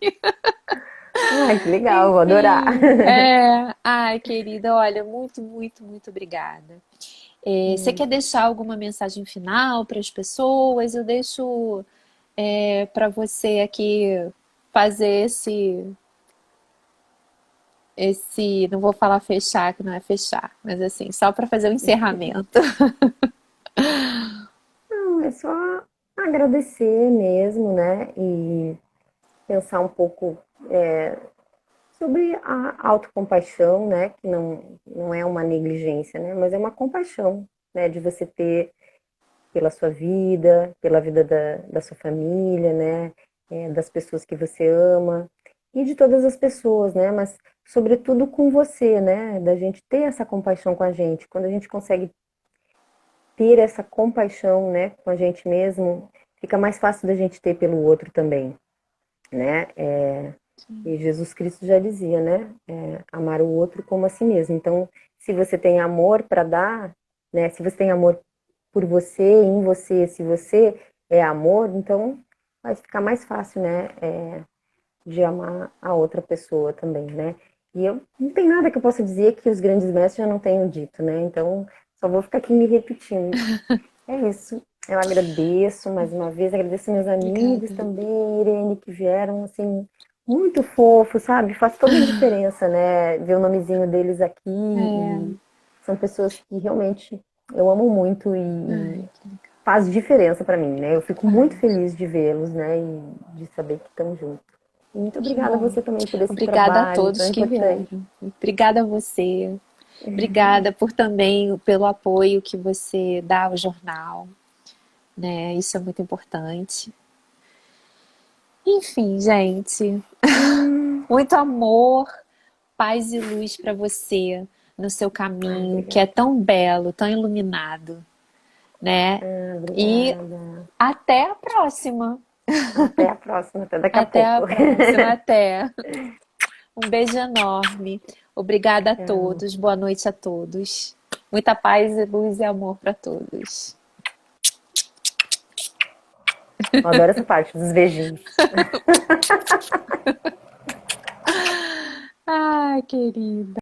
Ai, que legal, vou adorar. Enfim, Ai, querida, olha, muito obrigada. Você quer deixar alguma mensagem final para as pessoas? Eu deixo para você aqui fazer não vou falar fechar, que não é fechar, mas assim, só para fazer o encerramento. Não, é só agradecer mesmo, né? E pensar um pouco sobre a autocompaixão, né? Que não é uma negligência, né? Mas é uma compaixão, né? De você ter pela sua vida, pela vida da sua família, né? Das pessoas que você ama e de todas as pessoas, né? Mas sobretudo com você, né? Da gente ter essa compaixão com a gente. Quando a gente consegue ter essa compaixão, né? Com a gente mesmo, fica mais fácil da gente ter pelo outro também, né? E Jesus Cristo já dizia, né? Amar o outro como a si mesmo. Então, se você tem amor para dar, né? Se você tem amor por você, em você, se você é amor, então vai ficar mais fácil, né? De amar a outra pessoa também, né? E eu não tem nada que eu possa dizer que os grandes mestres já não tenham dito, né? Então, só vou ficar aqui me repetindo. É isso. Eu agradeço mais uma vez, agradeço meus amigos Obrigada. também, Irene, que vieram, assim, muito fofo, sabe? Faz toda a diferença, né? Ver o nomezinho deles aqui e É, são pessoas que realmente eu amo muito e ai, que legal. faz diferença para mim, né? Eu fico muito Faz. feliz de vê-los, né? E de saber que estão juntos. E muito Que obrigada a bom. você também por esse Obrigada a trabalho tão todos que importante. vieram. Obrigada a você. Obrigada por também pelo apoio que você dá ao jornal, né? Isso é muito importante. Enfim, gente, muito amor, paz e luz para você no seu Ai, caminho, que é obrigada. tão belo, tão iluminado, né? Ah, E obrigada. até a próxima. Até a próxima, até daqui a Até a pouco. próxima. Até. Um beijo enorme. Obrigada a Tchau. todos. Boa noite a todos. Muita paz, luz e amor para todos. Eu adoro essa parte dos beijinhos. Ai, querida.